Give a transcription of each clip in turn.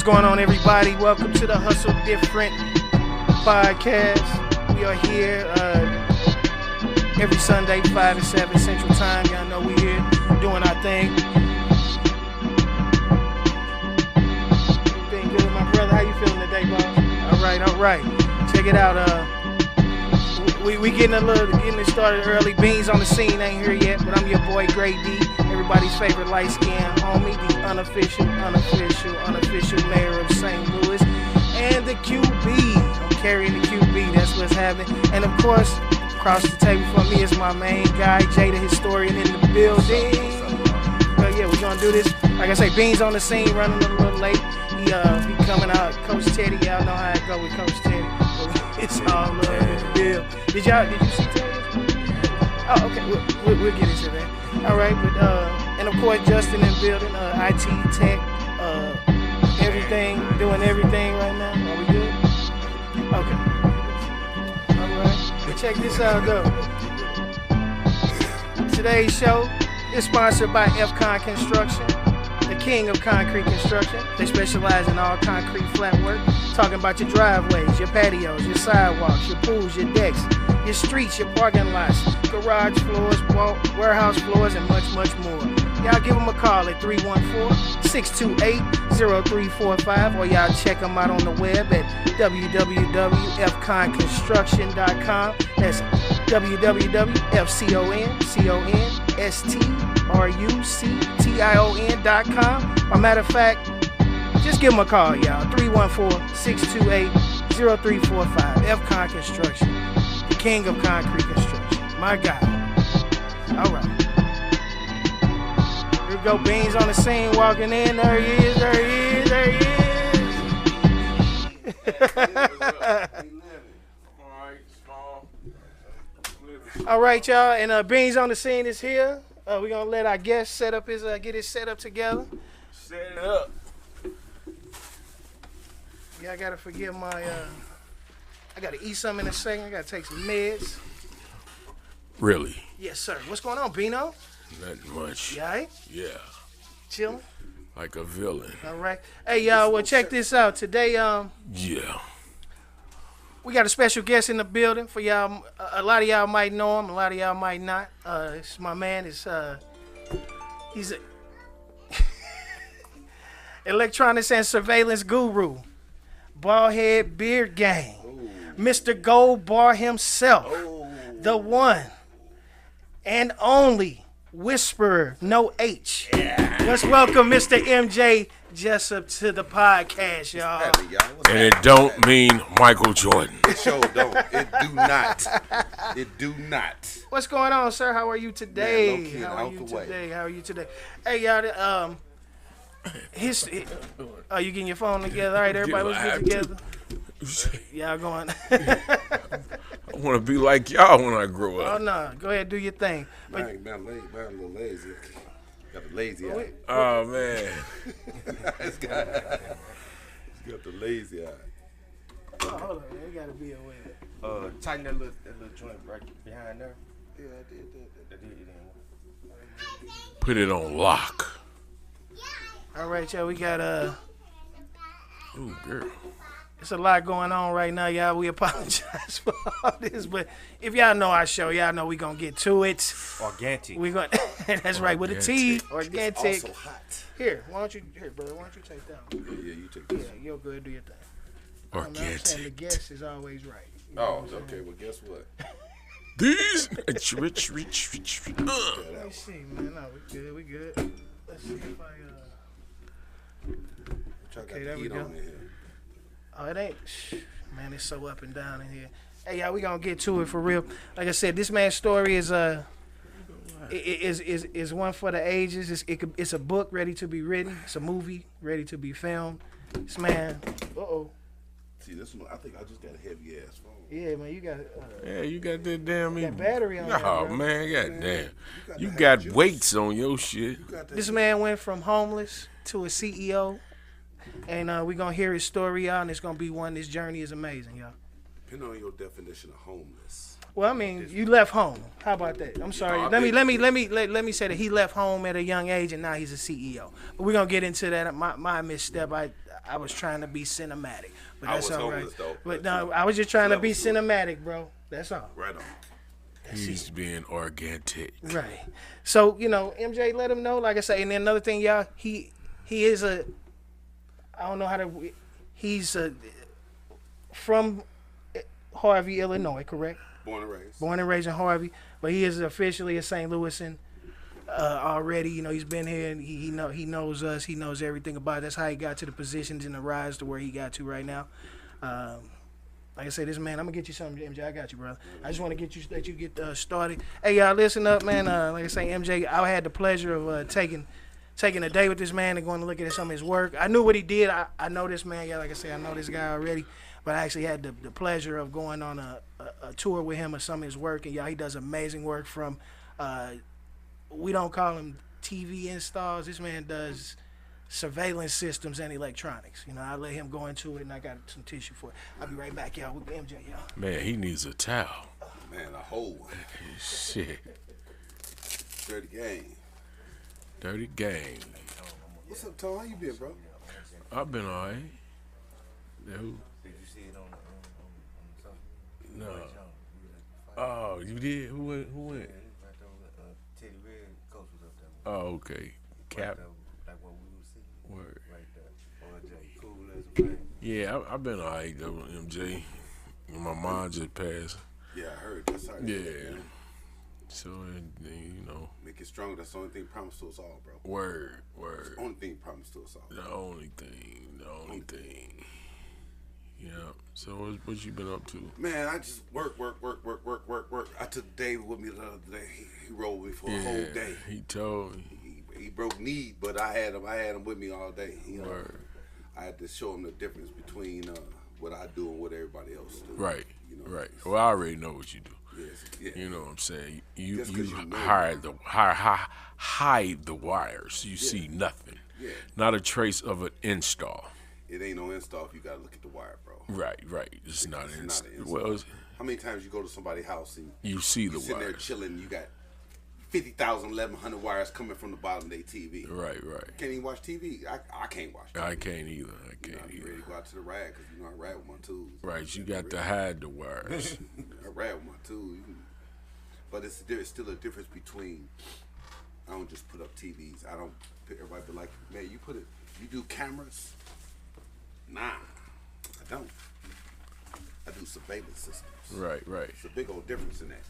What's going on, everybody? Welcome to the Hustle Different podcast. We are here every Sunday, 5 to 7 Central Time. Y'all know we here doing our thing. Everything good, my brother? How you feeling today, boss? All right. Check it out. We getting it started early. Beans on the scene ain't here yet, but I'm your boy Gray D, everybody's favorite light skinned homie, the unofficial mayor of St. Louis, and the QB. I'm carrying the QB. That's what's happening. And of course, across the table from me is my main guy, Jay the historian in the building. Yeah, we're gonna do this. Like I say, Beans on the scene, running a little late. He coming out. Coach Teddy, y'all know how it go with Coach Teddy. It's all love in the deal. Did you see Teddy? Oh, okay. We'll get into that. All right, but and of course Justin in building, IT tech, everything, doing everything right now. Are we good? Okay. All right. But check this out though. Today's show is sponsored by FCon Construction, the king of concrete construction. They specialize in all concrete flat work. Talking about your driveways, your patios, your sidewalks, your pools, your decks, your streets, your parking lots, garage floors, warehouse floors, and much, much more. Y'all give them a call at 314-628-0345, or y'all check them out on the web at www.fconconstruction.com. That's www.fconstruction.com. Or matter of fact, just give them a call, y'all. 314-628-0345. FCon Construction, the king of concrete construction. My God. All right. Here we go. Beans on the scene, walking in. There he is. All right, y'all. And Beans on the scene is here. We're going to let our guest set up get his setup together. Set it up. Yeah, I gotta forgive my, I gotta eat something in a second. I gotta take some meds. Really? Yes, sir. What's going on, Bino? Nothing much. You all right? Yeah. Chilling? Like a villain. All right. Hey, y'all, well, check this out. Today, Yeah. we got a special guest in the building for y'all. A lot of y'all might know him. A lot of y'all might not. It's my man. He's a electronics and surveillance guru. Ballhead Beard Gang. Ooh. Mr. Gold Bar himself. Ooh. The one and only Whisperer, no H. Yeah. Let's welcome Mr. MJ Jessup to the podcast, y'all. And it don't mean Michael Jordan. It sure don't. It do not. What's going on, sir? How are you today? Man, no kidding. How are you today? Hey, y'all, you getting your phone together? All right, everybody, let's get together. Y'all going. I want to be like y'all when I grow up. Oh, no. Go ahead, do your thing. Man, a little lazy. Got the lazy eye. Oh, man. He's got the lazy eye. Oh, hold on. There got to be a way. Tighten that little joint right behind there. Yeah, I did. Put it on lock. All right, y'all. We got Ooh, girl. It's a lot going on right now, y'all. We apologize for all this, but if y'all know our show, y'all know we gonna get to it. Organic. We gonna. That's right, with a T. Organic. It's also hot. Here, brother. Why don't you take that one? Yeah, you take this. Yeah, you'll go ahead, do your thing. Organic. The guest is always right. You know okay. Well, guess what? These rich. Let me see, man. No, we good. Let's see if Okay, there we go. Oh, it ain't. Man, it's so up and down in here. Hey, y'all, we gonna get to it for real. Like I said, this man's story is one for the ages. It's a book ready to be written. It's a movie ready to be filmed. This man. See, this one, I think I just got a heavy ass phone. Yeah, man, you got. You got that damn. That battery on. Oh man, goddamn. You got weights on your shit. This man went from homeless to a CEO. And we're going to hear his story, y'all, and it's going to be one. This journey is amazing, y'all. Depending on your definition of homeless. Well, I mean, you left home. How about that? I'm sorry. No, Let me say that he left home at a young age and now he's a CEO. But we're gonna get into that. My misstep. I was trying to be cinematic, but I that's was all right. homeless, though. But That's no, I was just trying to be level two. cinematic, bro. That's all. Right on. He's being organic. Right. So MJ, let him know. Like I say, and then another thing, y'all, he is a. I don't know how to. He's from Harvey, Illinois, correct? Born and raised. Born and raised in Harvey, but he is officially a St. Louisan already. He's been here and he knows us. He knows everything about it. That's how he got to the positions and the rise to where he got to right now. Like I said, this man, I'm gonna get you something, MJ. I got you, brother. I just want to let you get started. Hey, y'all, listen up, man. Like I say, MJ, I had the pleasure of taking a day with this man and going to look at some of his work. I knew what he did. I know this man. Yeah, like I say, I know this guy already. But I actually had the pleasure of going on a tour with him of some of his work. And, y'all, he does amazing work from, we don't call him TV installs. This man does surveillance systems and electronics. I let him go into it, and I got some tissue for it. I'll be right back, y'all, with MJ, y'all. Man, he needs a towel. Man, a whole Shit. dirty game. Dirty game. What's up, Tom? How you been, bro? I've been all right. No. Did you see it on the No. Oh, you did? Who went? right there? Teddy Red coach was up there. Oh, okay. Cap. Right there, like what we were seeing. Word. Right there. OJ, cool as a man. Yeah, I've been all right, though, MJ. My mom just passed. Yeah, I heard. That's how Yeah. So, Make it stronger. That's the only thing promised to us all, bro. word. The only thing promised to us all. The only thing. Yeah. So, what you been up to? Man, I just work. I took Dave with me the other day. He rode with me for a whole day. He told me. He broke knee, but I had him with me all day. Word. I had to show him the difference between what I do and what everybody else do. Right. Right. Well, I already know what you do. Yes, yeah. You know what I'm saying? You Just 'cause you know. hide the wires. You see nothing. Yeah. Not a trace of an install. It ain't no install if you gotta look at the wire, bro. Right. It's not an It's not install. an install. Well, How many times you go to somebody's house and you see the you sitting there wires. chilling, you got 50,000, 1,100 wires coming from the bottom of their TV. Right. Can't even watch TV. I can't watch TV. I can't either. I'm ready to go out to the rag because I rag with my tools. Right. You got to hide the wires. I rag with my tools. But there's still a difference between. I don't just put up TVs. I don't. Everybody be like, man, you do cameras. Nah, I don't. I do surveillance systems. Right. It's a big old difference in that.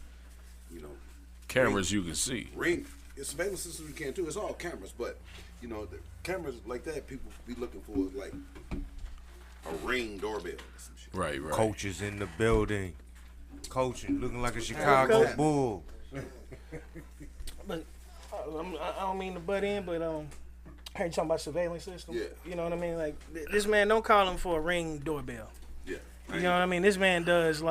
Cameras you can see. It's surveillance systems you can't do. It's all cameras, but the cameras like that people be looking for like a Ring doorbell or some shit. Right. Coaches in the building. Coaching, looking like a Chicago Coach. Bull. But I don't mean to butt in, but I heard you talking about surveillance systems. Yeah. You know what I mean? Like this man, don't call him for a Ring doorbell. Yeah. You know what I mean? This man does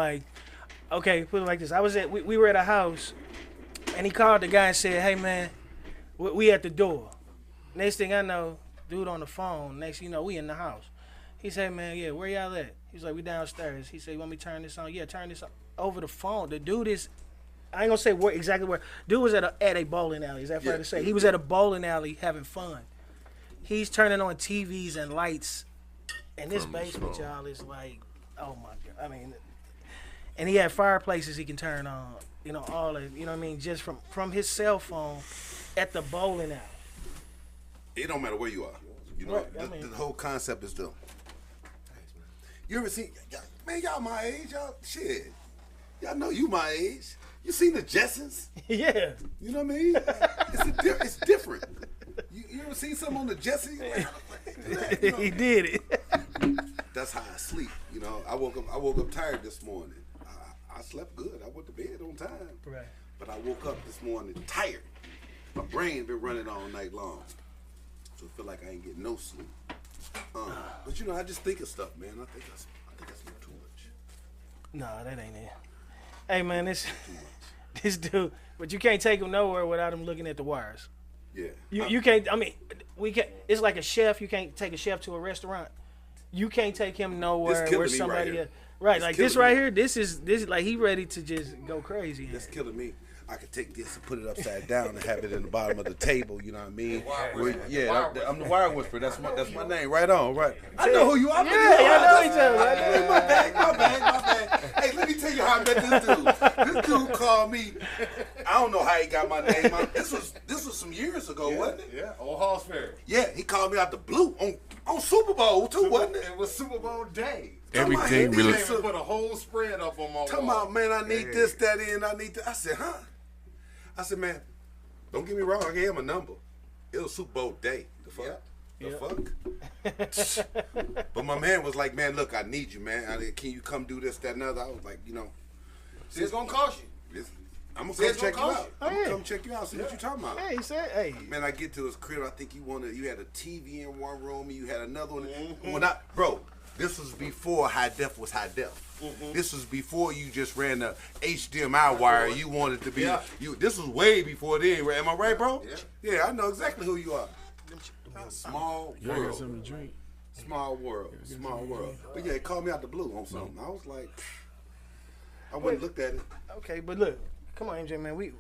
okay, put it like this. We were at a house, and he called the guy and said, "Hey man, we at the door." Next thing I know, dude on the phone. Next thing you know, we in the house. He said, "Man, yeah, where y'all at?" He's like, "We downstairs." He said, "You want me to turn this on?" Yeah, turn this on. Over the phone. The dude is, I ain't gonna say exactly where. Dude was at a bowling alley. Is that fair to say? He was at a bowling alley having fun. He's turning on TVs and lights, and this From his basement, phone. y'all, is like, oh my god. I mean, and he had fireplaces he can turn on. All of, you know what I mean, just from his cell phone at the bowling alley. It don't matter where you are. Right, The whole concept is done. You ever seen, man, y'all my age, y'all, shit. Y'all know you my age. You seen the Jetsons? Yeah. You know what I mean? It's different. You ever seen something on the Jetsons? He did it. That's how I sleep. I woke up tired this morning. I slept good. I went to bed on time. Right. But I woke up this morning tired. My brain been running all night long. So I feel like I ain't getting no sleep. But I just think of stuff, man. I think that's too much. Nah, that ain't it. Hey man, this dude, but you can't take him nowhere without him looking at the wires. Yeah. You can't. I mean, we can't. It's like a chef. You can't take a chef to a restaurant. You can't take him nowhere It's killing where me somebody. right here. Right, It's like this killing right me. here, this is like he ready to just go crazy. That's killing me. I could take this and put it upside down and have it in the bottom of the table. You know what I mean? I'm the Wire Whisperer. That's my name. Right on. Right. I know who you are. Yeah, y'all know each other. I know. My bad. Hey, let me tell you how I met this dude. This dude called me. I don't know how he got my name. This was some years ago, wasn't it? Yeah, old Hoss Fair. Yeah, he called me out the blue on Super Bowl too, wasn't it? It was Super Bowl day. Everything Talking really. about, They put a whole spread up on my Talking wall. about, man, I need this, that, and I need that. I said, huh? I said, man, don't get me wrong. I gave him a number. It was Super Bowl day. The fuck? Yeah. The fuck? But my man was like, man, look, I need you, man. Can you come do this, that, and other? I was like, you know. See, it's gonna cost you. I'm going to See, come it's check gonna you cost out. you. I'm going to come check you out, see what you talking about. Hey, he said, hey. Man, I get to his crib. I think you had a TV in one room and you had another one. Bro, this was before high def was high def. This was before you just ran the HDMI wire. You wanted to be. This was way before then. Am I right, bro? Yeah, I know exactly who you are. Small Y'all got world. something to drink? Small world. Small world. But yeah, he called me out the blue on something. I was like, I went and looked at it. Okay, but look, come on, MJ, man.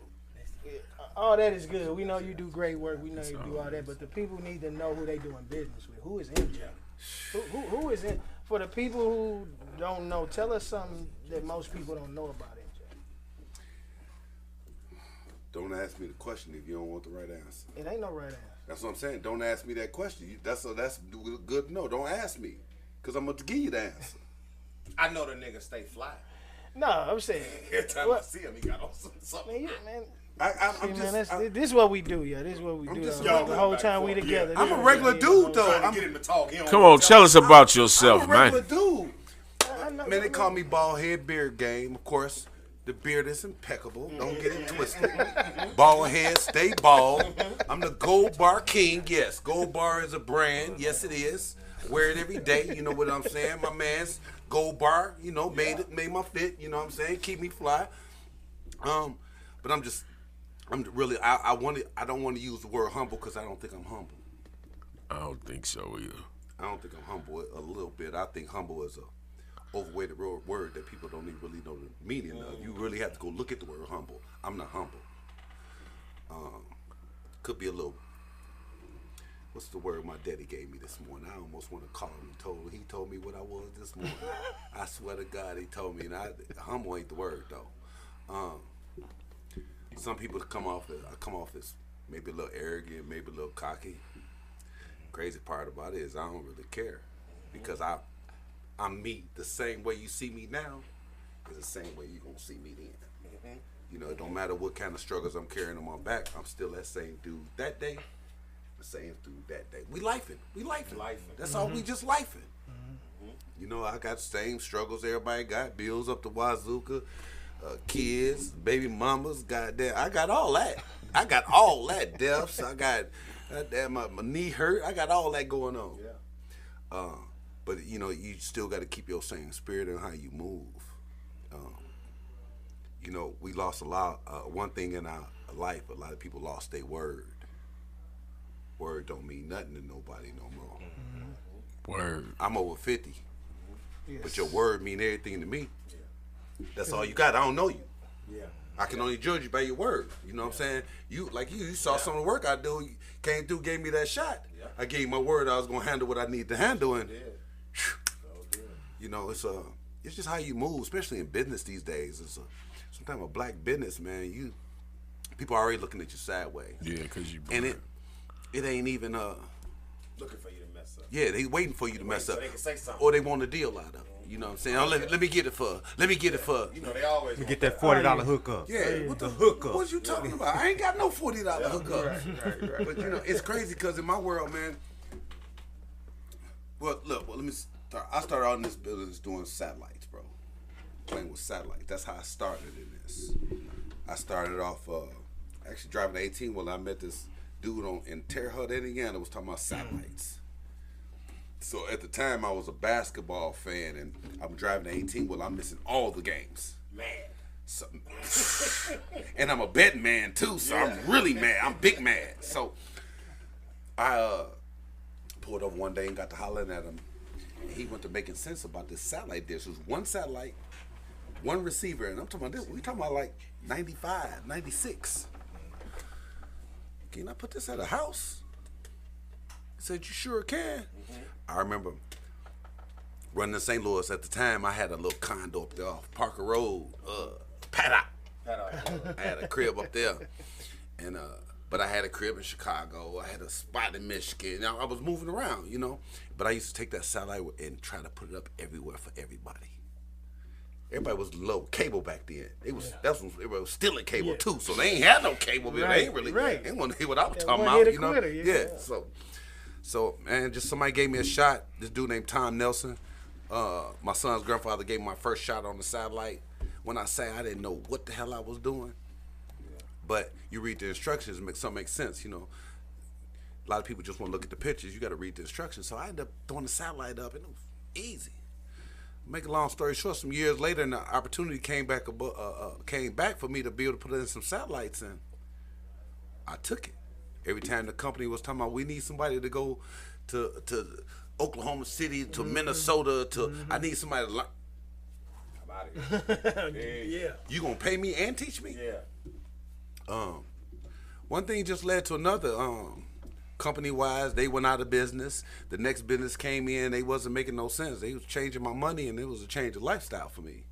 All that is good. We know you do great work. We know you do all that. But the people need to know who they doing business with. Who is MJ? Who is it? For the people who don't know, tell us something that most people don't know about MJ. Don't ask me the question if you don't want the right answer. It ain't no right answer. That's what I'm saying. Don't ask me that question. That's good to know. Don't ask me, cause I'm gonna give you the answer. I know the nigga stay fly. No, I'm saying. Every time I see him, he got on something. Man, I'm this is what we do, yeah. This is what we do. just- The whole time we together. I'm This a is regular what we do. dude though. Trying to get him to talk. He don't Come wanna on, tell us about yourself, I'm a regular man. dude. I know. Man, they call me bald head beard game. Of course, the beard is impeccable. Don't get it twisted. Bald head, stay bald. I'm the Gold Bar King. Yes, Gold Bar is a brand. Yes, it is. Wear it every day. You know what I'm saying? My man's Gold Bar. You know, made my fit. You know what I'm saying? Keep me fly. But I don't want to use the word humble because I don't think I'm humble. I don't think so either. I don't think I'm humble a little bit. I think humble is a overweighted word that people don't even really know the meaning of. You really have to go look at the word humble. I'm not humble. Could be a little. What's the word my daddy gave me this morning? I almost want to call him and he told me what I was this morning. I swear to God, he told me. And humble ain't the word though. Some people come off as maybe a little arrogant, maybe a little cocky. Crazy part about it is I don't really care because I'm me. The same way you see me now is the same way you gonna see me then. You know, it don't matter what kind of struggles I'm carrying on my back. I'm still that same dude that day. The same dude that day. We lifing. That's all. We just lifing. You know, I got the same struggles everybody got. Bills up to Wazooka. Kids, baby mamas, goddamn, I got all that. I got all that. Deaths, I got, goddamn, my knee hurt. I got all that going on. Yeah. But you know, you still got to keep your same spirit in how you move. You know, we lost a lot. One thing in our life, a lot of people lost their word. Word don't mean nothing to nobody no more. Word. I'm over 50, Yes. but your word mean everything to me. That's all you got. I don't know you. Yeah. I can only judge you by your word. You know what I'm saying? You saw some of the work I do. You came through, gave me that shot. Yeah. I gave you my word I was gonna handle what I need to handle, and you know, it's just how you move, especially in business these days. It's sometimes a black business, man. People are already looking at you sideways. Yeah, because you. And it ain't even Looking for you to mess up. yeah, they waiting for you to mess so up, they can say something. or they want a deal out of it. You know what I'm saying? Oh, let me get it for. You know, they always You want get that $40 hookup. Yeah, what the hookup? What you talking about? I ain't got no $40 hookup. Right. But you know, it's crazy because in my world, man. Well, look. Let me start. I started out in this business doing satellites, bro. Playing with satellites. That's how I started in this. I started off actually driving an 18 when I met this dude in Terre Haute, Indiana. Was talking about satellites. So at the time, I was a basketball fan, and I'm driving an 18 wheel. I'm missing all the games. mad. So, and I'm a betting man too, so I'm really mad. I'm big mad. So I pulled up one day and got to hollering at him, And he went to making sense about this satellite dish. It was one satellite, one receiver, and I'm talking about this. We talking about like 95, 96. Can I put this at a house? He said, you sure can. I remember running to St. Louis at the time. I had a little condo up there off Parker Road, paddock. I had a crib up there, and but I had a crib in Chicago. I had a spot in Michigan. Now I was moving around, you know. But I used to take that satellite and try to put it up everywhere for everybody. Everybody was low cable back then. It was it was still in cable too, so they ain't had no cable. They ain't really they want to hear what I was talking about, you know. So man, just somebody gave me a shot. This dude named Tom Nelson. My son's grandfather gave me my first shot on the satellite. When I say I didn't know what the hell I was doing, but you read the instructions, something makes sense, you know. A lot of people just want to look at the pictures. You got to read the instructions. So I ended up throwing the satellite up, and it was easy. Make a long story short, some years later, and the opportunity came back for me to be able to put in some satellites, and I took it. Every time the company was talking about, we need somebody to go to Oklahoma City, to Minnesota, to I need somebody to learn. Yeah. You gonna pay me and teach me? Yeah. One thing just led to another. Company-wise, they went out of business. The next business came in. They wasn't making no sense. They was changing my money, and it was a change of lifestyle for me.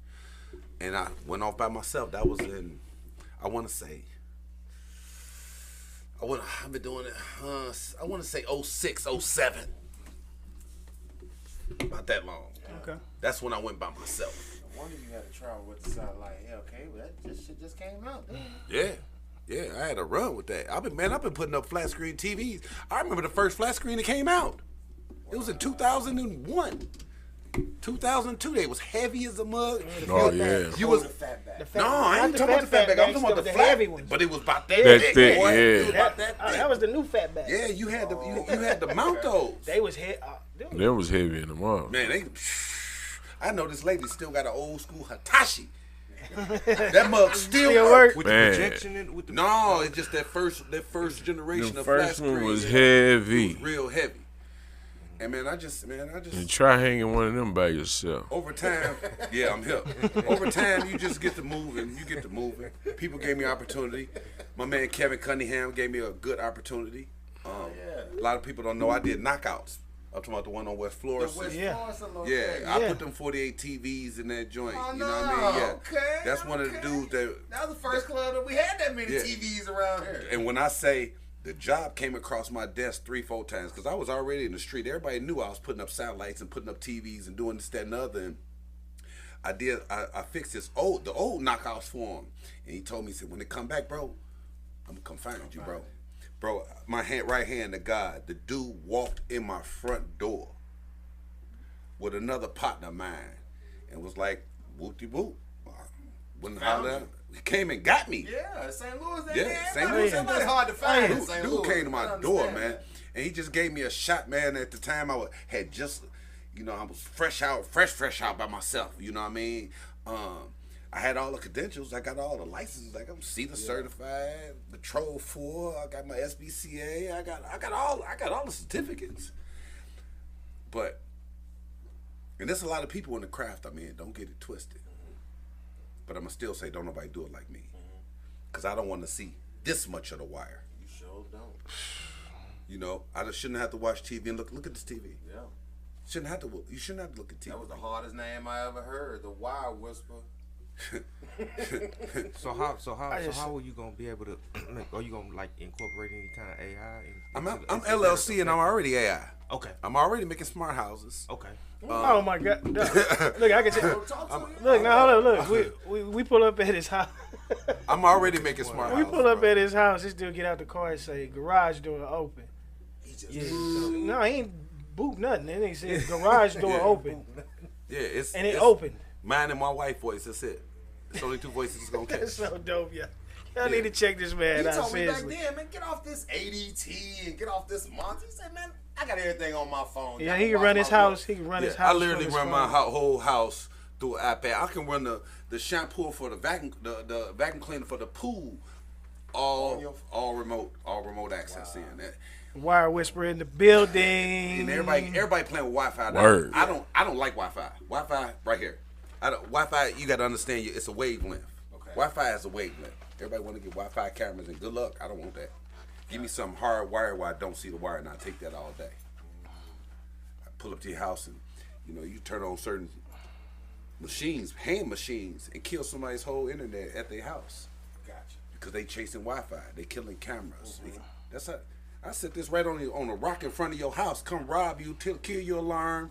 And I went off by myself. That was in, I want to say, I've been doing it, I want to say 06, 07. Not that long. Okay. That's when I went by myself. No wonder you had to travel with the satellite. Yeah, okay, well, that shit just came out, didn't it? Yeah, I had a run with that. I've been putting up flat screen TVs. I remember the first flat screen that came out. It was in 2001. 2002, they was heavy as a mug. Oh, yeah. You was the fatback. no, I ain't talking about the fatback. I'm talking about the heavy flat ones. But it was about that That thick, thick, boy. yeah. It was about that thick. That was the new fatback. Yeah, you had to you had to mount those. They was heavy. That was heavy in the mouth. Man, I know this lady still got an old school Hitachi. That mug still work. With Man. the projection and with the No, it's just that first generation The of flat first screen. one was It heavy. was real heavy. And man, I just And try hanging one of them by yourself. over time, yeah, I'm hip. Over time, you just get to moving. You get to moving. People gave me opportunity. My man Kevin Cunningham gave me a good opportunity. A lot of people don't know I did knockouts. I'm talking about the one on West Florida. I put them 48 TVs in that joint. Oh, you know what I mean? Yeah. Okay, That's one of the dudes that. That was the first club that we had that many Yeah. TVs around here. And when I say the job came across my desk 3-4 times, because I was already in the street. Everybody knew I was putting up satellites and putting up TVs and doing this, that, and the other. And I fixed the old knockouts for him. And he told me, he said, when they come back, bro, I'm gonna come find you, bro. Bro, my right hand to God, the dude walked in my front door with another partner of mine and was like, whoop-de-whoop. Wouldn't holler at him. He came and got me. Yeah, St. Louis. St. Louis. Somebody hard to find in St. Dude Louis. came to my door, man. And he just gave me a shot, man. At the time, had just, I was fresh out by myself. You know what I mean? I had all the credentials. I got all the licenses. I got CETA certified, Patrol 4. I got my SBCA. I got all the certificates. But, and there's a lot of people in the craft. I mean, don't get it twisted. But I'm gonna still say, don't nobody do it like me, because I don't want to see this much of the wire. You sure don't. I just shouldn't have to watch TV and look at this TV. Yeah. You shouldn't have to look at TV. That was the hardest name I ever heard. The Wirewisperer. So how are you gonna be able to? Are you gonna like incorporate any kind of AI? I'm LLC and I'm already AI. Okay. I'm already making smart houses. Okay. Oh my God! Look, I can tell. Look now, hold on. Look, we pull up at his house. I'm already making smart houses. We pull up at his house. This dude get out the car and say, "Garage door open." No, he ain't boot nothing. And he said, "Garage door open." Yeah, it's opened. Mine and my wife voice. That's it. It's only 2 voices that's gonna catch. That's so dope, yeah. Y'all need to check this man He out. told me back Seriously. then, man, get off this ADT and get off this Monty. He said, man, I got everything on my phone. Yeah, he can run his house. He can run his house. I literally from his run my phone. whole house through an iPad. I can run the shampoo for the vacuum cleaner for the pool all remote access in that. Wirewisperer in the building. And everybody playing with Wi-Fi. Word. I don't like Wi-Fi. Wi-Fi right here. Wi-Fi, you got to understand, it's a wavelength. Okay. Wi-Fi is a wavelength. Everybody want to get Wi-Fi cameras, and good luck. I don't want that. Give me some hard wire where I don't see the wire, and I take that all day. I pull up to your house, and you turn on certain machines, hand machines, and kill somebody's whole internet at their house. Gotcha. Because they chasing Wi-Fi, they killing cameras. That's how I set this right on a rock in front of your house. Come rob you, kill your alarm,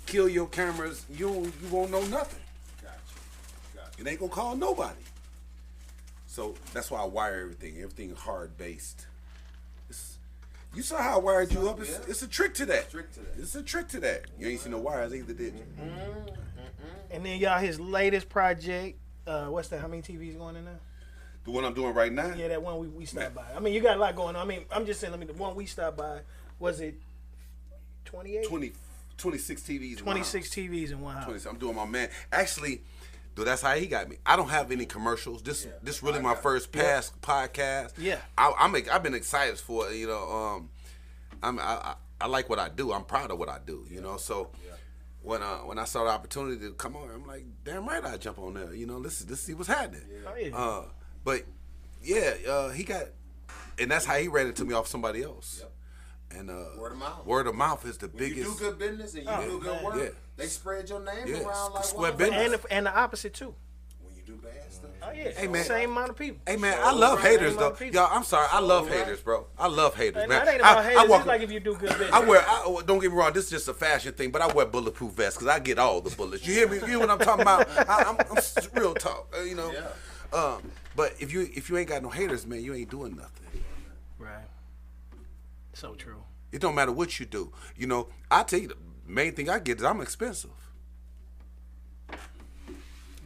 kill your cameras. You won't know nothing. Gotcha. It ain't gonna call nobody. So that's why I wire everything. Everything hard based. You saw how I wired you up. It's a trick to that. It's a trick to that. You ain't seen no wires either, did you? And then y'all, his latest project. What's that? How many TVs going in there? The one I'm doing right now? Yeah, that one we stopped by. I mean, you got a lot going on. I mean, I'm just saying, the one we stopped by, was it 28? 26 TVs. 26 TVs in one house. 20, I'm doing my man. Actually, dude, that's how he got me. I don't have any commercials. This really my first podcast. Yeah. I've been excited for it. I like what I do. I'm proud of what I do. So. Yeah. When I saw the opportunity to come on, I'm like, damn right, I jump on there. Let's see what's happening. Yeah. But yeah, he got, and that's how he ran into me off somebody else. Yep. And word of mouth. Word of mouth is the when biggest. You do good business and you do good work. They spread your name around like square business. And the opposite too. When you do bad stuff. Oh yeah. Hey man. Same amount of people. Hey man, I love haters though. Y'all, I'm sorry, I love haters, bro. I love haters, man. That ain't about haters. It's like if you do good business. Don't get me wrong, this is just a fashion thing, but I wear bulletproof vests because I get all the bullets. You hear me? You hear what I'm talking about? I'm real talk, Yeah. But if you ain't got no haters, man, you ain't doing nothing. Right. So true. It don't matter what you do. I tell you, the main thing I get is I'm expensive.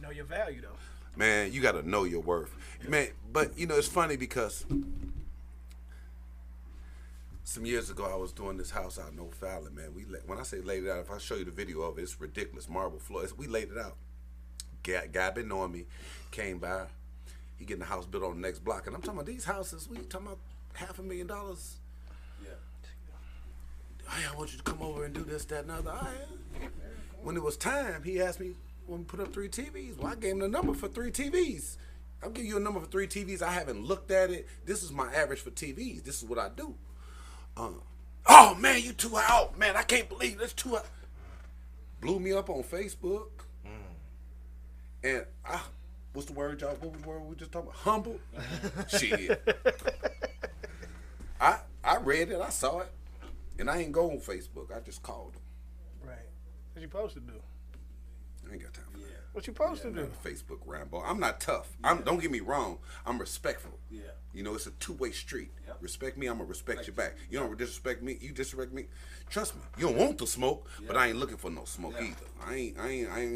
Know your value though. Man, you got to know your worth. Man, but it's funny because some years ago I was doing this house out in O'Fallon, man. When I say laid it out, if I show you the video of it, it's ridiculous. Marble floor. We laid it out. Guy been knowing me, came by. He getting the house built on the next block. And I'm talking about these houses, we talking about $500,000. Yeah. Hey, I want you to come over and do this, that, and the other. All right. When it was time, he asked me, when we put up 3 TVs. Well, I gave him the number for 3 TVs. I'll give you a number for 3 TVs. I haven't looked at it. This is my average for TVs. This is what I do. Oh, man, you too out. Man, I can't believe that's too out. Blew me up on Facebook. And what's the word, y'all? What was the word we were just talking about? Humble? Shit. I read it. I saw it. And I ain't go on Facebook. I just called him. Right. What you supposed to do? I ain't got time for that. What you supposed to do? Facebook Rambo. I'm not tough. Don't get me wrong. I'm respectful. Yeah. It's a two-way street. Yep. Respect me, I'm gonna respect you back. You don't disrespect me, you disrespect me. Trust me, you don't want the smoke, but I ain't looking for no smoke either. I ain't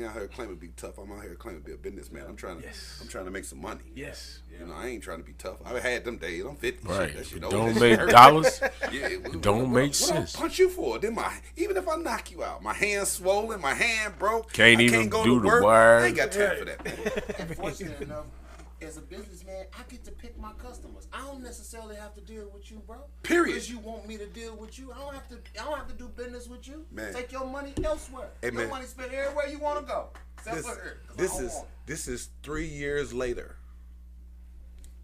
out here claiming to be tough. I'm out here claiming to be a businessman. I'm trying to make some money. Yes. I ain't trying to be tough. I've had them days. I'm 50. Right. That shit Don't make dollars. It don't make What sense. I punch you for? Then even if I knock you out, my hand's swollen, my hand broke. Can't even do the wire. I ain't got time for that. And fortunate enough, as a businessman, I get to pick my customers. I don't necessarily have to deal with you, bro. Period. Because you want me to deal with you. I don't have to do business with you. Man. Take your money elsewhere. Hey, your money spent everywhere you want to go. This is 3 years later.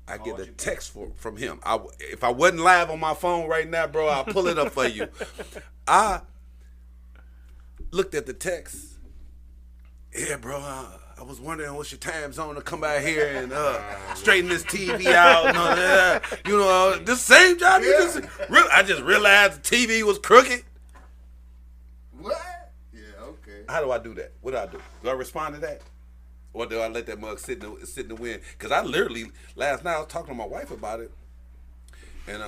I get a text from him. If I wasn't live on my phone right now, bro, I'll pull it up for you. I looked at the text. Yeah, bro, I was wondering what's your time zone to come out here and straighten this TV out and all that. This same job I just realized the TV was crooked. What? Yeah, okay. How do I do that? What do I do? Do I respond to that? Or do I let that mug sit in the wind? Because I literally, last night I was talking to my wife about it. And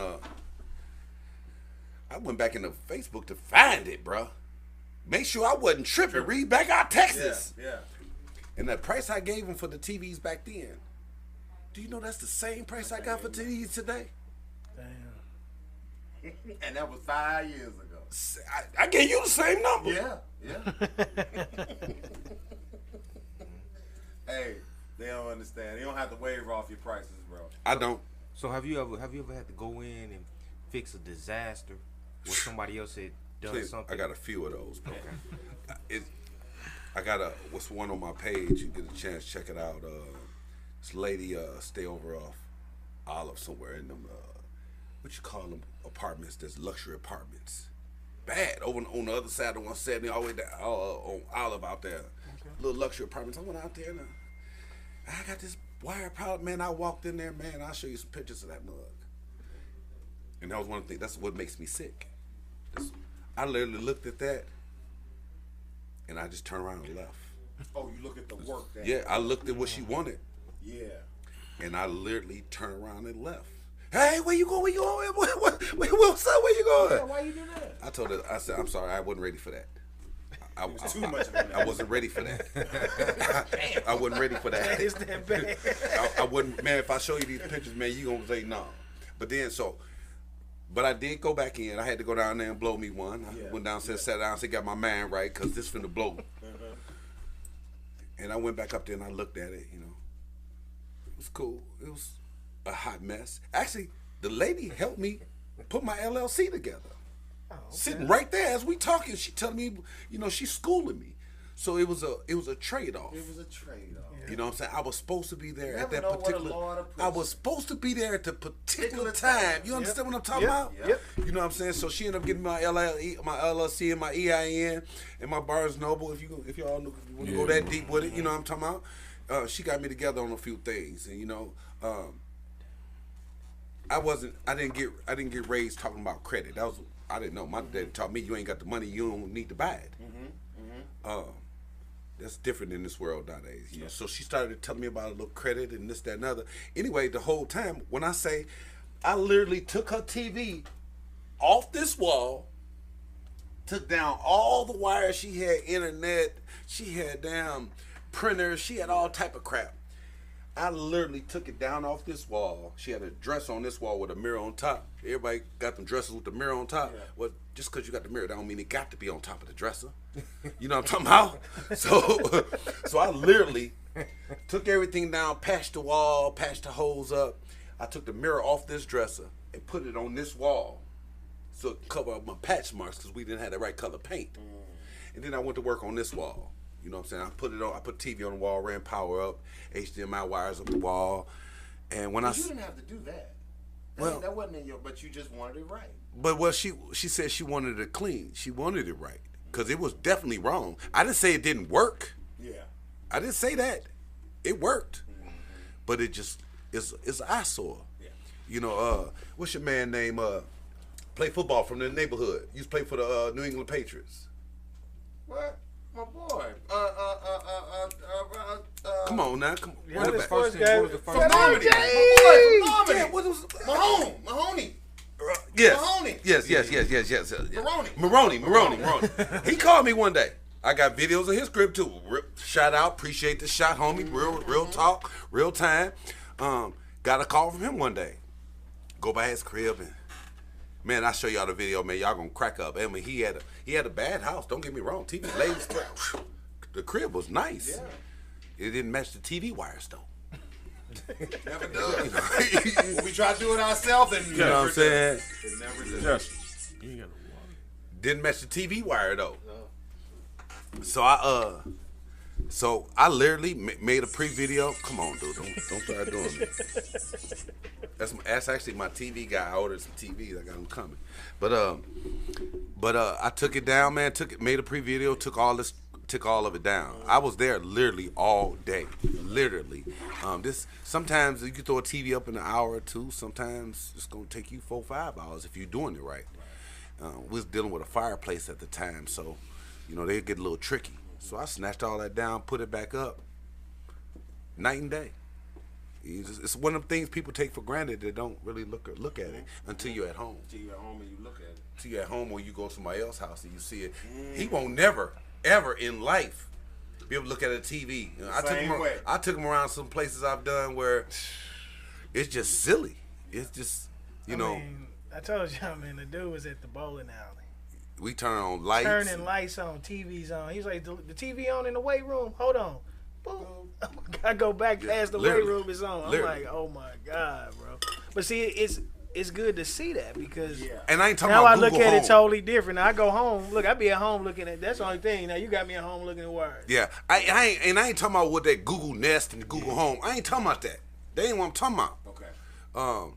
I went back into Facebook to find it, bro. Make sure I wasn't tripping. Read back our texts. Yeah. And the price I gave him for the TVs back then, do you know that's the same price I got for TVs today? Damn. And that was 5 years ago. I gave you the same number. Yeah. Hey, they don't understand. You don't have to waiver off your prices, bro. I don't. So have you ever had to go in and fix a disaster where somebody else had done Please, something? I got a few of those. I got what's one on my page. You get a chance, check it out. This lady stay over off Olive somewhere in them. What you call them apartments? There's luxury apartments. Bad over on the other side of 170, all the way down on Olive out there. Okay. Little luxury apartments. I went out there and I got this wire problem, man. I walked in there, man. I'll show you some pictures of that mug. And that was one of the things. That's what makes me sick. I literally looked at that, and I just turned around and left. Oh, you look at the work. Yeah, I looked at what she wanted. Yeah. And I literally turned around and left. Hey, where you going? Where you going? What's up? Where you going? Yeah, why you do that? I told her, I said, I'm sorry, I wasn't ready for that. Too much of I wasn't ready for that. I wasn't ready for that. It's that bad. I wouldn't, man, if I show you these pictures, man, you gonna say no. But then, but I did go back in. I had to go down there and blow me one. I went downstairs, sat down, said, got my mind right, because this finna blow. And I went back up there and I looked at it, you know. It was cool. It was a hot mess. Actually, the lady helped me put my LLC together. Oh, okay. Sitting right there as we talking, she telling me, you know, she's schooling me. So it was a trade-off. It was a trade-off. Yeah. You know what I'm saying? I was supposed to be there at that know particular. what a I was supposed to be there at the particular time. You understand what I'm talking about? Yep. You know what I'm saying? So she ended up getting my LLC and my EIN and my Barnes Noble. If y'all want to go that deep with it, you know what I'm talking about. She got me together on a few things, and you know, I didn't get raised talking about credit. I didn't know. My dad taught me you ain't got the money, you don't need to buy it. That's different in this world nowadays. You know? So she started telling me about a little credit and this, that, and other. Anyway, the whole time, when I say, I literally took her TV off this wall, took down all the wires. She had internet, she had damn printers, she had all type of crap. I literally took it down off this wall. She had a dresser on this wall with a mirror on top. Everybody got them dressers with the mirror on top. Yeah. Well, just because you got the mirror, that don't mean it got to be on top of the dresser. You know what I'm talking about? So I literally took everything down, patched the wall, patched the holes up. I took the mirror off this dresser and put it on this wall so it could cover up my patch marks because we didn't have the right color paint. And then I went to work on this wall. You know what I'm saying? I put TV on the wall, ran power up, HDMI wires up the wall. And when you didn't have to do that. That wasn't in your, but you just wanted it right. But what she said she wanted it clean. She wanted it right. Because it was definitely wrong. I didn't say it didn't work. Yeah. I didn't say that. It worked. But it just is an eyesore. Yeah. You know, what's your man name? Play football from the neighborhood. Used to play for the New England Patriots. What? My boy. Come on now. Come on. Yeah, What what was was the From first Normandy. name? My boy from Normandy. Yeah, what was Mahoney. Yes. Mahoney. Yes. Maroney. Maroney. He called me one day. I got videos of his crib too. Shout out, appreciate the shot, homie. Real talk, real time. Got a call from him one day. Go by his crib and man, I'll show y'all the video, man. Y'all gonna crack up. I mean, he had a bad house. Don't get me wrong. TV lays, the crib was nice. Yeah. It didn't match the TV wires though. Never does. When we try to do it ourselves, and you know what I'm saying? It never does. Yes. You ain't got no water. Didn't match the TV wire though. No. So I literally made a pre-video. Come on, dude, don't start doing it. That's actually my TV guy. I ordered some TVs. I got them coming. But I took it down, man. Made a pre-video. Took all of it down. I was there literally all day. Literally. Sometimes you can throw a TV up in an hour or two. Sometimes it's gonna take you 4 or 5 hours if you're doing it right. We was dealing with a fireplace at the time, so you know they get a little tricky. So I snatched all that down, put it back up. Night and day. It's one of the things people take for granted. They don't really look at it until you're at home. Until you're at home and you look at it. Until you're at home or you go to somebody else's house and you see it. He won't never, ever in life be able to look at a TV. You know, I took him around some places I've done where it's just silly. It's just, you know. I told y'all, man, the dude was at the bowling alley. We turn on lights. Turning lights on, TVs on. He's like, the TV on in the weight room? Hold on. boom. I go back past the weight literally. room is on. I'm Literally. like, oh my God, bro. But see, it's good to see that because And I ain't talking now about I look Google at Home. it totally different. Now I go home. Look, I be at home looking at. That's the only thing. Now you got me at home looking at Wires. Yeah, I ain't talking about what that Google Nest and Google Home. I ain't talking about that. They ain't what I'm talking about. Okay.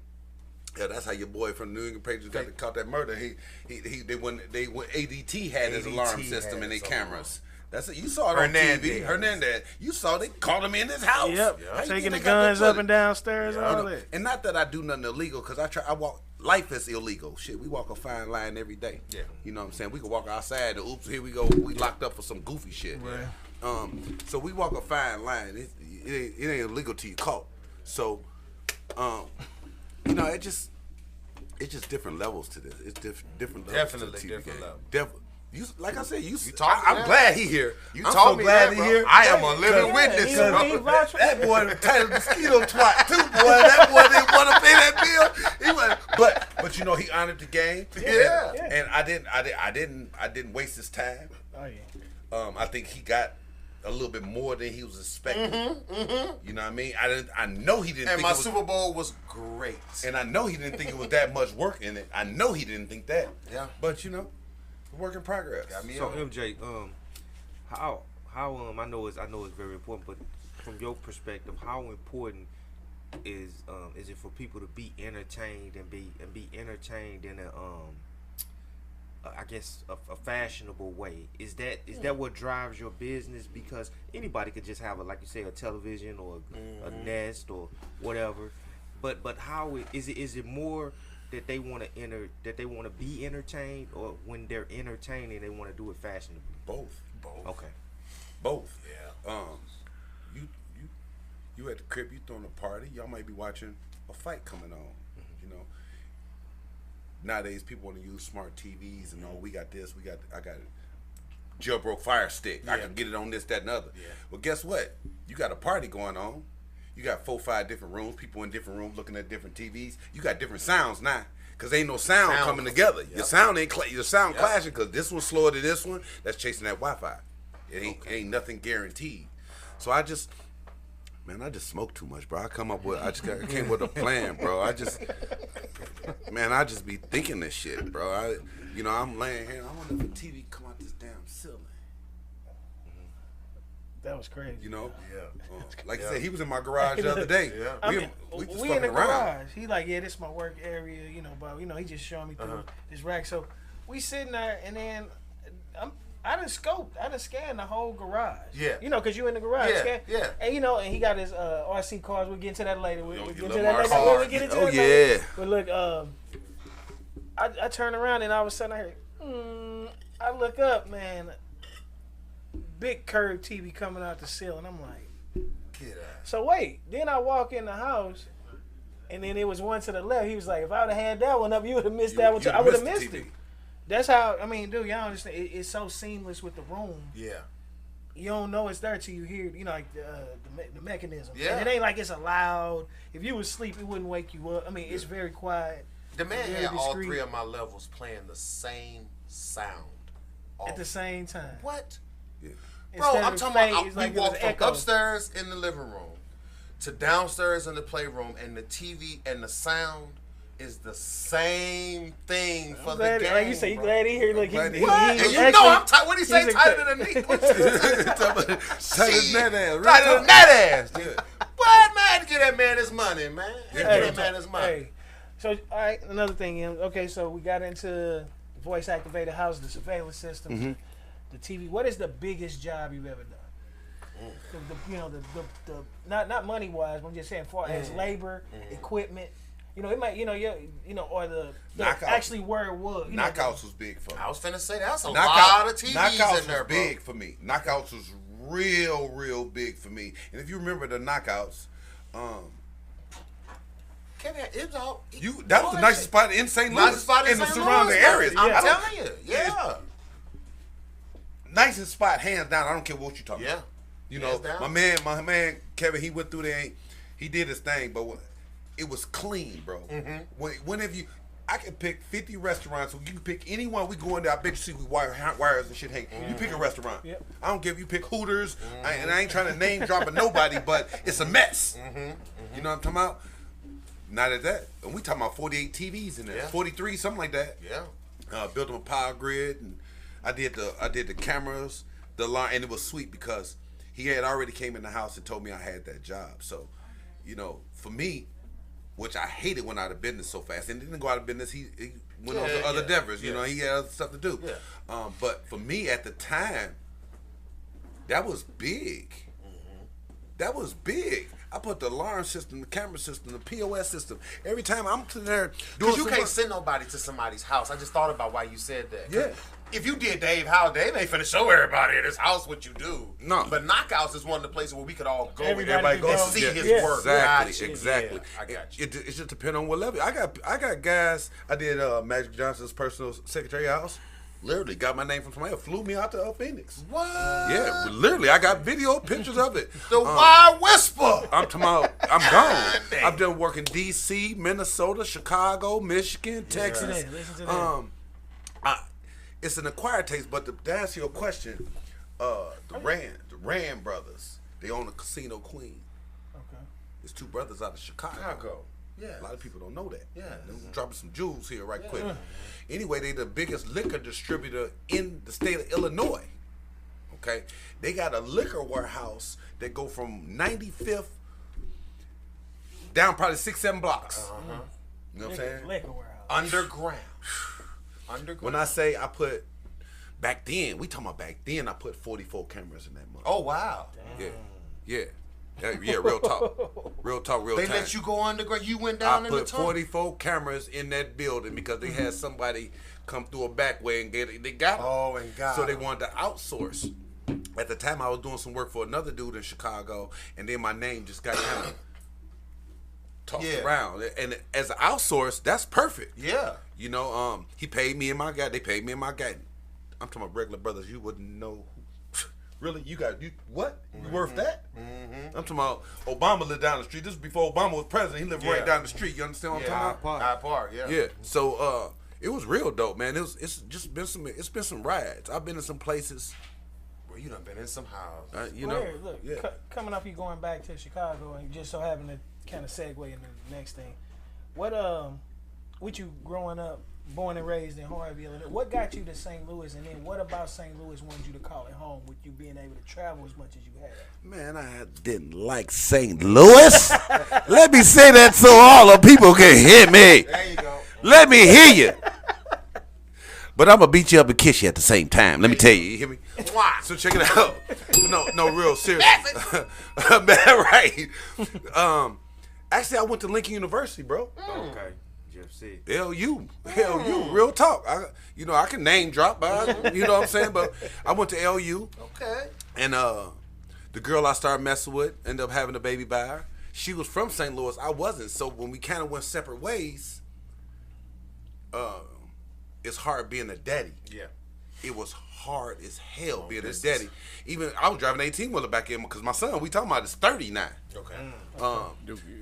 Yeah, that's how your boy from the New England Patriots got caught that murder. They when ADT had his alarm ADT system and had they his cameras. That's it. You saw it on TV. Hernandez. You saw they called him in his house. Yep. How you Taking think the they got guns that up and footage? downstairs and all that. And not that I do nothing illegal, because I walk. Life is illegal. Shit, we walk a fine line every day. Yeah. You know what I'm saying? We can walk outside and oops, here we go. We locked up for some goofy shit. Right. So we walk a fine line. It ain't illegal till you caught. So, you know, it's just different levels to this. It's different levels. Definitely to the TV different game. levels. Like I said, you taught me I'm that. glad he here. You I'm told so me glad that, he bro. here. I am a living Yeah, witness. he bro. vouched for That boy titled mosquito twat too, boy. That boy didn't want to pay that bill. He went, but you know he honored the game. Yeah. And I didn't waste his time. Oh yeah. I think he got a little bit more than he was expecting. You know what I mean? I know he didn't. And think my it was, Super Bowl was great. and I know he didn't think it was that much work in it. I know he didn't think that. Yeah. But you know, work in progress. Got me So on. MJ, how I know it's very important, but from your perspective, how important is it for people to be entertained and be entertained in a I guess a fashionable way? Is that what drives your business? Because anybody could just have like you say, a television or a Nest or whatever. But how is it more that they want to be entertained, or when they're entertaining they want to do it fashionably? Both. Okay. Both. Yeah. You at the crib, you throwing a party. Y'all might be watching a fight coming on. You know. Nowadays, people want to use smart TVs and we got this, I got a jailbroke Fire Stick. I can get it on this, that, and other. Yeah. Well, guess what? You got a party going on. You got 4 or 5 different rooms, people in different rooms looking at different TVs. You got different sounds now, cause ain't no sound coming together. Your sound ain't your sound clashing, cause this one's slower than this one. That's chasing that Wi-Fi. It ain't nothing guaranteed. So I just smoke too much, bro. I came with a plan, bro. I just be thinking this shit, bro. I'm laying here. I wonder if the TV come out this damn ceiling. That was crazy. You know? Yeah. Like I said, he was in my garage the other day. Yeah. We just we in fucking the around. garage. He like, yeah, this is my work area, but he just showing me through this rack. So we sitting there, and then I done scanned the whole garage. Yeah. Cause you in the garage. Yeah, Scan, yeah. And and he got his RC cars. We'll get into that later. We'll you get love into that my later. cars. We'll get into Oh, that later. yeah. But look, I turn around and all of a sudden I hear, I look up, man, big curved TV coming out the ceiling. I'm like, Get out. so wait. Then I walk in the house, and then it was one to the left. He was like, if I would have had that one up, you would have missed that one too. I would have missed it. That's how, dude, y'all understand. It's so seamless with the room. Yeah. You don't know it's there till you hear, like the mechanism. Yeah. And it ain't like it's a loud. If you was asleep, it wouldn't wake you up. It's very quiet. The man Very had all discreet. 3 of my levels playing the same sound. At the same time. What? Yeah. Bro, Instead I'm of talking fade, about it's we like it was walked from echo. upstairs in the living room to downstairs in the playroom, and the TV and the sound is the same thing for Glad, the game. like you say, you bro. glad he here. Look, glad he- What? And you actually- know I'm tight. What do you say? he's a- Tighter than the knee? Tight as that ass. Tighter than that ass. Yeah. What, man? Get that man his money, man. Get Hey, that man his money. hey. So, all right, another thing. Okay, so we got into voice activated houses, the surveillance systems, the TV. What is the biggest job you've ever done? The not money wise, but I'm just saying, far as labor, equipment. It might, or the Knockouts. actually where it was. Knockouts was big for me. I was finna say that's a Knockout- lot of TVs Knockouts in there, was bro. big for me. Knockouts was real big for me. And if you remember the knockouts, Kevin, it was all. that was the nicest spot in St. Louis, Nicest spot in the St. surrounding Louis, areas. I'm I don't- telling you, yeah. Nicest spot, hands down. I don't care what you're talking Yeah. about. You know, Hands down. my man Kevin, he went through there. He did his thing, but it was clean, bro. Mm-hmm. Whenever I can pick 50 restaurants. So you can pick any one. We go in there. I bet you see we wires and shit hanging. You pick a restaurant. Yep. I don't give you pick Hooters. And I ain't trying to name drop nobody, but it's a mess. You know what I'm talking about? Not at that. And we talking about 48 TVs in there. 43, something like that. Yeah. Built them a power grid, and I did the cameras, the line, and it was sweet because he had already came in the house and told me I had that job. So, you know, for me, which I hated went out of business so fast, and didn't go out of business. He went on to other endeavors. You know, he had other stuff to do. Yeah. But for me at the time, that was big. That was big. I put the alarm system, the camera system, the POS system. Every time I'm sitting there doing Because you can't work, send nobody to somebody's house. I just thought about why you said that. Yeah. If you did Dave House, Dave ain't finna show everybody at his house what you do. No. But Knockouts is one of the places where we could all go Everybody and everybody can go go. see Yeah. his Yeah. work. Exactly, Gotcha. exactly. Yeah, I got you. It just depends on what level. I got guys. I did Magic Johnson's personal secretary house. Literally got my name from somebody else. Flew me out to Phoenix. What? Yeah, literally. I got video pictures of it. The Wire Whisper. I'm talking about. I'm gone. Dang. I've done work in D.C., Minnesota, Chicago, Michigan, Texas. Listen to that. It's an acquired taste, but to answer your question, the Rand brothers, they own a Casino Queen. Okay. It's two brothers out of Chicago. Yeah. A lot of people don't know that. Yeah. I'm dropping some jewels here right quick. Anyway, they the biggest liquor distributor in the state of Illinois. Okay? They got a liquor warehouse that go from 95th down probably 6-7 blocks. You know what I'm saying? Liquor warehouse. Underground. When I say I put, back then, we talking about back then, I put 44 cameras in that month. Oh, wow. Yeah, real talk. Real talk, real They time. let you go underground. You went down I in the put tunnel. 44 cameras in that building because they had somebody come through a back way and get it. They got it. Oh, and got So they it. wanted to outsource. At the time, I was doing some work for another dude in Chicago, and then my name just got kind of tossed around. And as an outsource, that's perfect. Yeah. You know, he paid me in my guy. They paid me in my guy. I'm talking about regular brothers. You wouldn't know. Really? You what? You worth that? I'm talking about Obama lived down the street. This was before Obama was president. He lived right down the street. You understand what I'm talking about? Hyde Park, yeah. Yeah. So it was real dope, man. It's just been some rides. I've been in some places. Well, you done been in some houses. You know. Look, Yeah. Coming off you going back to Chicago and just so having to kind of segue into the next thing. What with you growing up, born and raised in Harvey, Illinois, what got you to St. Louis, and then what about St. Louis wanted you to call it home with you being able to travel as much as you had? Man, I didn't like St. Louis. Let me say that so all the people can hear me. There you go. Let me hear you. But I'm gonna beat you up and kiss you at the same time. Let me tell you. You hear me? Why? So check it out. No, real serious. Man, right. Actually, I went to Lincoln University, bro. Okay. Jeff said. LU, real talk. I can name drop, but you know what I'm saying. But I went to LU, Okay. and the girl I started messing with ended up having a baby by her. She was from St. Louis. I wasn't. So when we kind of went separate ways, it's hard being a daddy. Yeah. It was hard as hell being a daddy. Even I was driving 18-wheeler back in because my son, we talking about, is 39. Okay.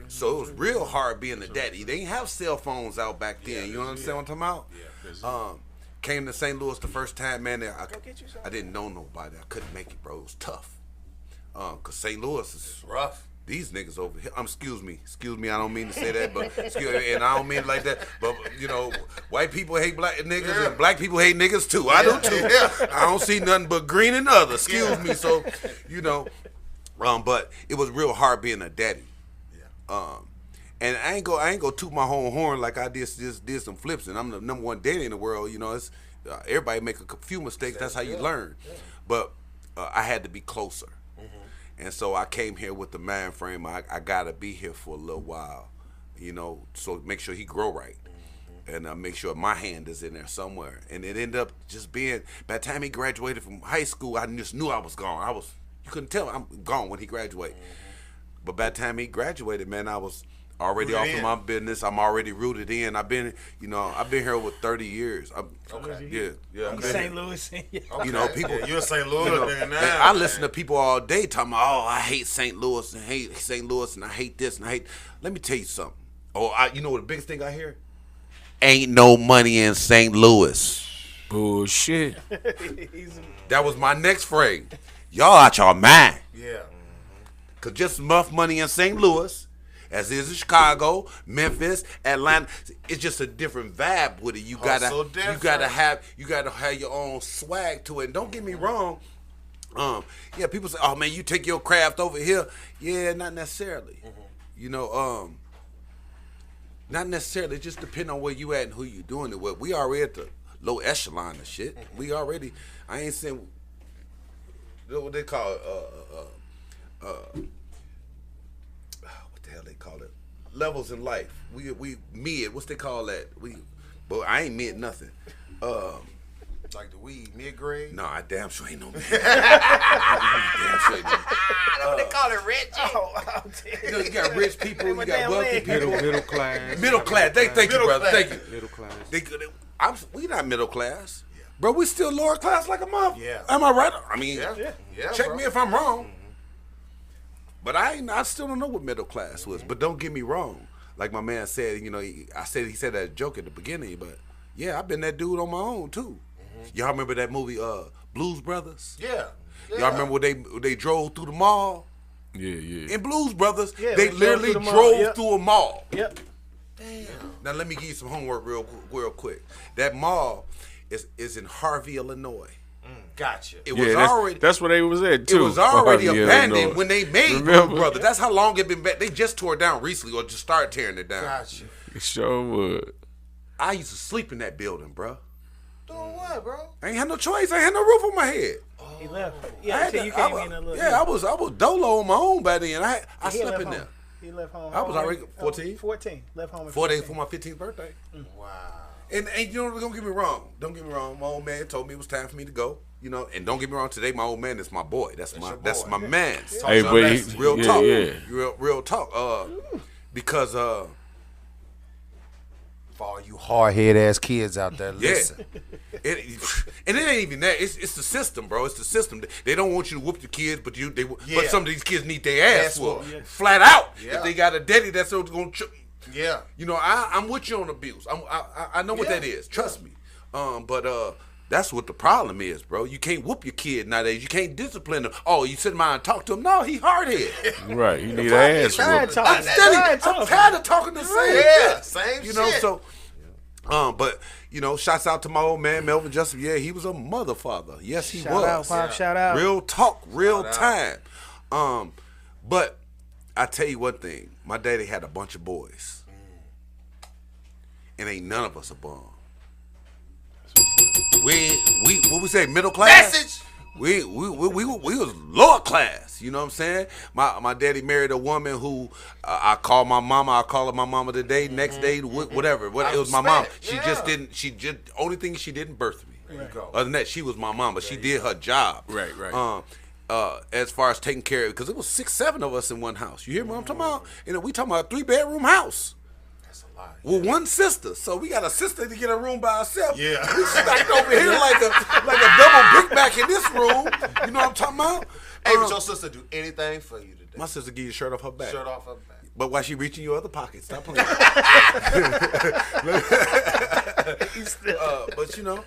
So it was real hard being a daddy. They didn't have cell phones out back then. You understand what I'm talking about? Came to St. Louis the first time, man. I didn't know nobody. I couldn't make it, bro. It was tough. Cause St. Louis is Rough. these niggas over here. Excuse me. I don't mean to say that, but and I don't mean it like that. But you know, white people hate black niggas, and black people hate niggas too. I do too. I don't see nothing but green and other. Excuse me. So, you know, but it was real hard being a daddy. And I ain't go toot my whole horn like I did some flips, and I'm the number one daddy in the world. You know, it's everybody make a few mistakes. That's how you learn. But I had to be closer, and so I came here with the mind frame. I gotta be here for a little while, you know, so make sure he grow right, and make sure my hand is in there somewhere. And it ended up just being, by the time he graduated from high school, I just knew I was gone. You couldn't tell I'm gone when he graduated. But by the time he graduated, man, I was already off of my business. I'm already rooted in. I've been here with 30 years. Okay. Yeah. You St. Louis. You know, people. You're St. Louis And now. I listen to people all day talking about, I hate St. Louis and and I hate this and I hate. Let me tell you something. You know what the biggest thing I hear? Ain't no money in St. Louis. Bullshit. That was my next phrase. Y'all out your mind. Yeah. Cause just enough money in St. Louis, as is in Chicago, Memphis, Atlanta. It's just a different vibe with it. You gotta have your own swag to it. And don't get me wrong. Yeah, people say, "Oh man, you take your craft over here." Yeah, not necessarily. You know, not necessarily. It just depends on where you at and who you doing it with. We already at the low echelon of shit. We already. I ain't saying what they call it. What the hell they call it? Levels in life. We mid. What's they call that? But I ain't mid nothing. Like the weed, mid-grade? No, I damn sure ain't no mid. Damn sure ain't no. What they call it, rich? You know, you got rich people, you got wealthy people. Middle class. Middle class. Thank you, brother. Thank you. Middle class. We not middle class. Yeah. Bro, we still lower class like a mother. Yeah. Am I right? I mean, Yeah, check bro. me if I'm wrong. But I still don't know what middle class was. But don't get me wrong. Like my man said, you know, he said that joke at the beginning, but yeah, I've been that dude on my own too. Y'all remember that movie Blues Brothers? Yeah. Y'all remember when they drove through the mall? Yeah. In Blues Brothers, Yeah, they we literally drove through the mall, drove yep. through a mall. Yep. Damn. Now let me give you some homework real quick. That mall is in Harvey, Illinois. Gotcha. It was already that's where they was at too. it was already Harvey, abandoned Illinois. when they made Remember? Blues Brothers. That's how long it been back. They just tore it down recently, or just started tearing it down. Gotcha. It sure would. I used to sleep in that building, bro. Doing what, bro? I ain't had no choice. I ain't had no roof on my head. He left. I Yeah, had until to- you came in a little. I was dolo on my own by then. I He slept left in home. there. He left home. I was already 14. 14. Left home at 4 days 14. for my 15th birthday. Wow. And you know, don't get me wrong. Don't get me wrong. My old man told me it was time for me to go. You know, and don't get me wrong. Today, my old man is my boy. That's your my boy. man. Hey, So but that's he- real yeah, talk. yeah. Real talk. Because For all you hard-head ass kids out there, yeah, listen. and it ain't even that. It's the system, bro. It's the system. They don't want you to whoop your kids, but but some of these kids need their ass Ass whooped whooped. Yeah. flat out. Yeah. If they got a daddy that's going to. Yeah. You know, I'm with you on abuse. I know what Yeah. that is. Trust me. But that's what the problem is, bro. You can't whoop your kid nowadays. You can't discipline them. Oh, you sit around and talk to him. No, he hard head. Right. You need an ass Tired whooping. talking. I'm tired of talking the same. Yeah, same You know, shit. so. But you know, shouts out to my old man Melvin Justin. Yeah, he was a mother father. Yes, he Shout was. out, Pop. Shout out. Real talk, real Shout time. But I tell you one thing, my daddy had a bunch of boys, and ain't none of us a bum. We what we say, middle class. Message. We was lower class. You know what I'm saying? My daddy married a woman who I call my mama. I call her my mama today. Next day, whatever. It was my mom. respect, She yeah. just didn't. She just only thing she didn't birth me. There you go. Other than that, she was my mama. She did her job. Right. As far as taking care of, because it was 6, 7 of us in one house. You hear what I'm talking about? You know, we talking about a 3-bedroom house. That's a lot. With one sister, so we got a sister to get a room by herself. Yeah. We stacked over here like a double Big Mac in this room. You know what I'm talking about? Hey, but your sister do anything for you today. My sister give you a shirt off her back. Shirt off her back. But while she reaching your other pocket, stop playing. But you know,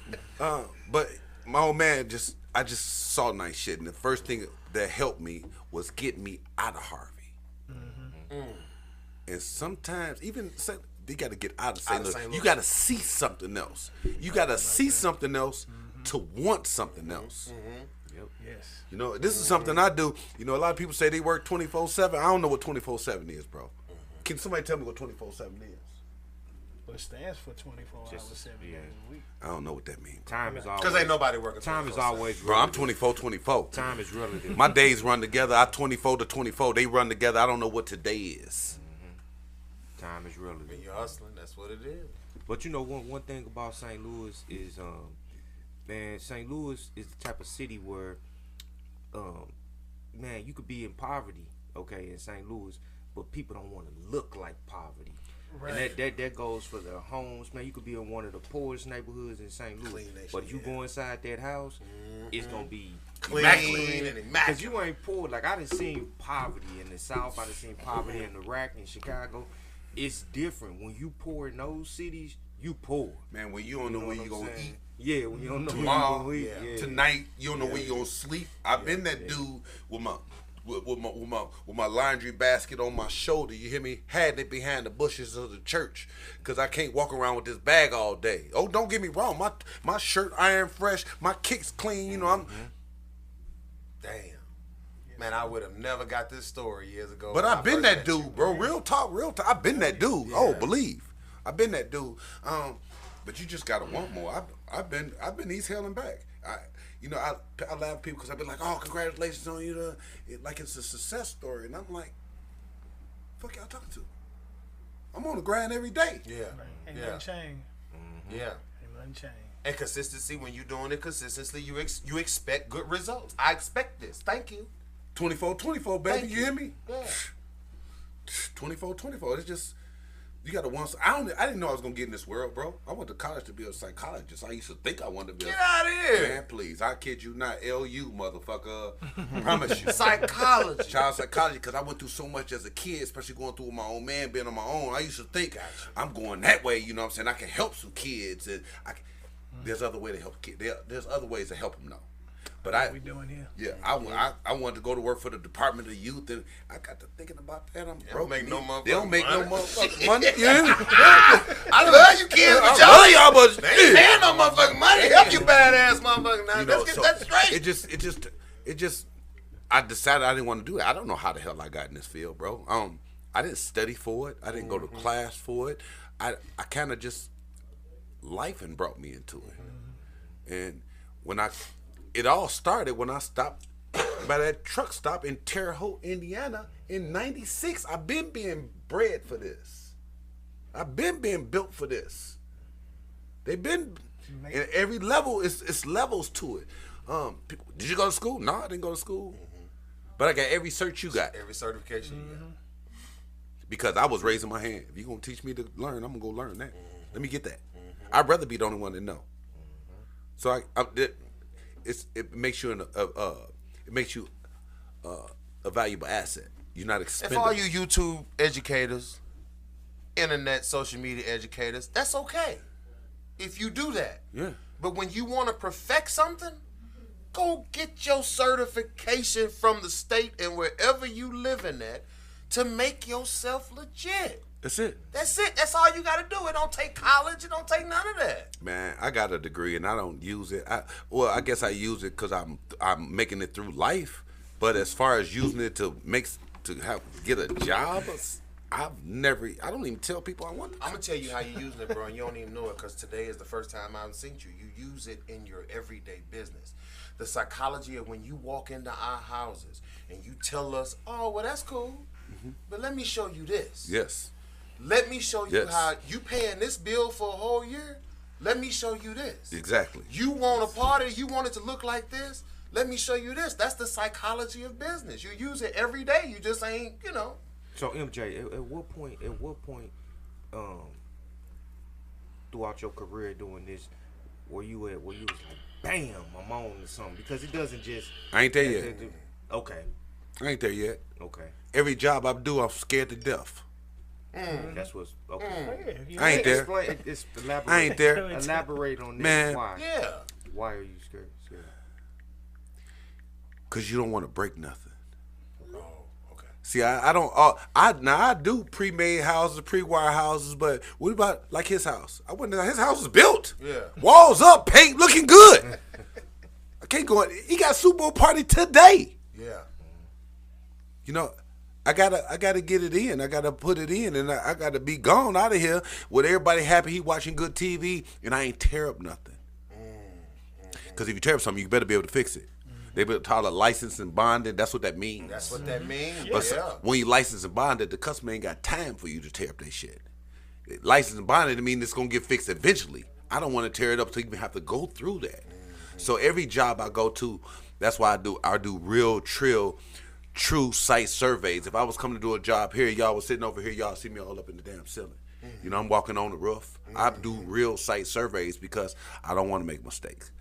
but my old man I just saw nice shit, and the first thing that helped me was getting me out of Harvey. And sometimes even they got to get out of St. Louis. You got to see something else. You got to see something else to want something else. Yes. You know, this is something I do. You know, a lot of people say they work 24/7. I don't know what 24/7 is, bro. Can somebody tell me what 24/7 is? Well, it stands for 24 hours, 7 days a week. I don't know what that means. Time is always. Because ain't nobody working. Time is 24/7. always. Bro, I'm relative. 24/24. Time is relative. My days run together. I 24 to 24. They run together. I don't know what today is. Time is relative. When you're hustling, that's what it is. But you know, one thing about St. Louis is, man, St. Louis is the type of city where, man, you could be in poverty, okay, in St. Louis, but people don't want to look like poverty. Right. And that goes for the homes, man. You could be in one of the poorest neighborhoods in St. Louis, Clean that but shit, you yeah. go inside that house, it's gonna be Clean immaculate. and Cause immaculate. you ain't poor. Like I done seen poverty in the South. I done seen poverty in Iraq and Chicago. It's different when you poor in those cities. you poor. Man, when you don't know where you gonna eat Yeah, when you don't know tomorrow, where you gonna eat. Yeah. tonight, you don't know where you gonna sleep. I've been that dude with my laundry basket on my shoulder. You hear me? Had it behind the bushes of the church, cause I can't walk around with this bag all day. Oh, don't get me wrong, my shirt iron fresh, my kicks clean. You know I'm. Damn. Man, I would have never got this story years ago. But when I've I been first that met dude, you, bro. man. Real talk. I've been that dude. Yeah. Oh, believe. I've been that dude. But you just gotta want more. I've been East Hailing back. I laugh at people because I've been like, oh, congratulations on you. Like it's a success story, and I'm like, fuck y'all talking to? I'm on the grind every day. Yeah. Ain't Yeah. nothing changed. Yeah. Ain't nothing changed. And consistency, when you're doing it consistently, you expect good results. I expect this. Thank you. 24-24, baby. Thank You hear me? Yeah. 24-24. It's just you gotta want. I didn't know I was gonna get in this world, bro. I went to college to be a psychologist. I used to think I wanted to be. Get out of here. Man, please. I kid you not. LU, motherfucker. Promise you. Psychology. Child psychology, because I went through so much as a kid, especially going through with my own man, being on my own. I used to think I'm going that way. You know what I'm saying? I can help some kids, and there's other way to help kids. There's other ways to help them, though. But What we doing here? Yeah, I wanted to go to work for the Department of Youth, and I got to thinking about that. I'm broke. make no motherfucking They don't make money. no motherfucking money. Yeah. I love you kids, but I love y'all, but they ain't paying no motherfucking money. Help you badass motherfucker now. You know, Let's get so that straight. It just. I decided I didn't want to do that. I don't know how the hell I got in this field, bro. I didn't study for it. I didn't go to class for it. I kind of just life and brought me into it. And when it all started when I stopped by that truck stop in Terre Haute, Indiana in '96. I've been being bred for this. I've been being built for this. They've been at every level. It's levels to it. People, did you go to school? No, I didn't go to school. But I got every cert you got. Every certification you got. Because I was raising my hand. If you're going to teach me to learn, I'm going to go learn that. Let me get that. I'd rather be the only one to know. So it makes you a valuable asset. You're not And expendable. for all you YouTube educators, internet, social media educators, that's okay if you do that. Yeah. But when you want to perfect something, go get your certification from the state and wherever you living at to make yourself legit. That's it. That's it. That's all you got to do. It don't take college. It don't take none of that. Man, I got a degree and I don't use it. I guess I use it because I'm making it through life. But as far as using it to get a job, I don't even tell people I want it. I'm going to tell you how you're using it, bro, and you don't even know it because today is the first time I've seen you. You use it in your everyday business. The psychology of when you walk into our houses and you tell us, oh, well, that's cool, but let me show you this. Yes. Let me show you Yes. how you paying this bill for a whole year. Let me show you this. Exactly. You want a party, you want it to look like this. Let me show you this. That's the psychology of business. You use it every day. You just ain't, So MJ, at what point, throughout your career doing this, where you was like, bam, I'm on to something? Because it doesn't just. I ain't there yet. Okay. I ain't there yet. Okay. Every job I do, I'm scared to death. That's what's okay. I ain't there. Elaborate. I ain't there. Elaborate on this. Man. Why? Yeah. Why are you scared? Because you don't want to break nothing. Oh, okay. See, I don't. I do pre-made houses, pre-wire houses, but what about like his house? His house is built. Yeah. Walls up, paint looking good. I can't go. He got Super Bowl party today. Yeah. You know, I gotta get it in. I gotta put it in, and I gotta be gone out of here with everybody happy. He watching good TV, and I ain't tear up nothing. Because if you tear up something, you better be able to fix it. They better call it licensed and bonded. That's what that means. That's what that means. But Yeah. when you license and bonded, the customer ain't got time for you to tear up their shit. License and bonded, it means it's gonna get fixed eventually. I don't want to tear it up so you even have to go through that. So every job I go to, that's why I do real true site surveys. If I was coming to do a job here, y'all was sitting over here, y'all see me all up in the damn ceiling. You know, I'm walking on the roof. I do real site surveys because I don't want to make mistakes.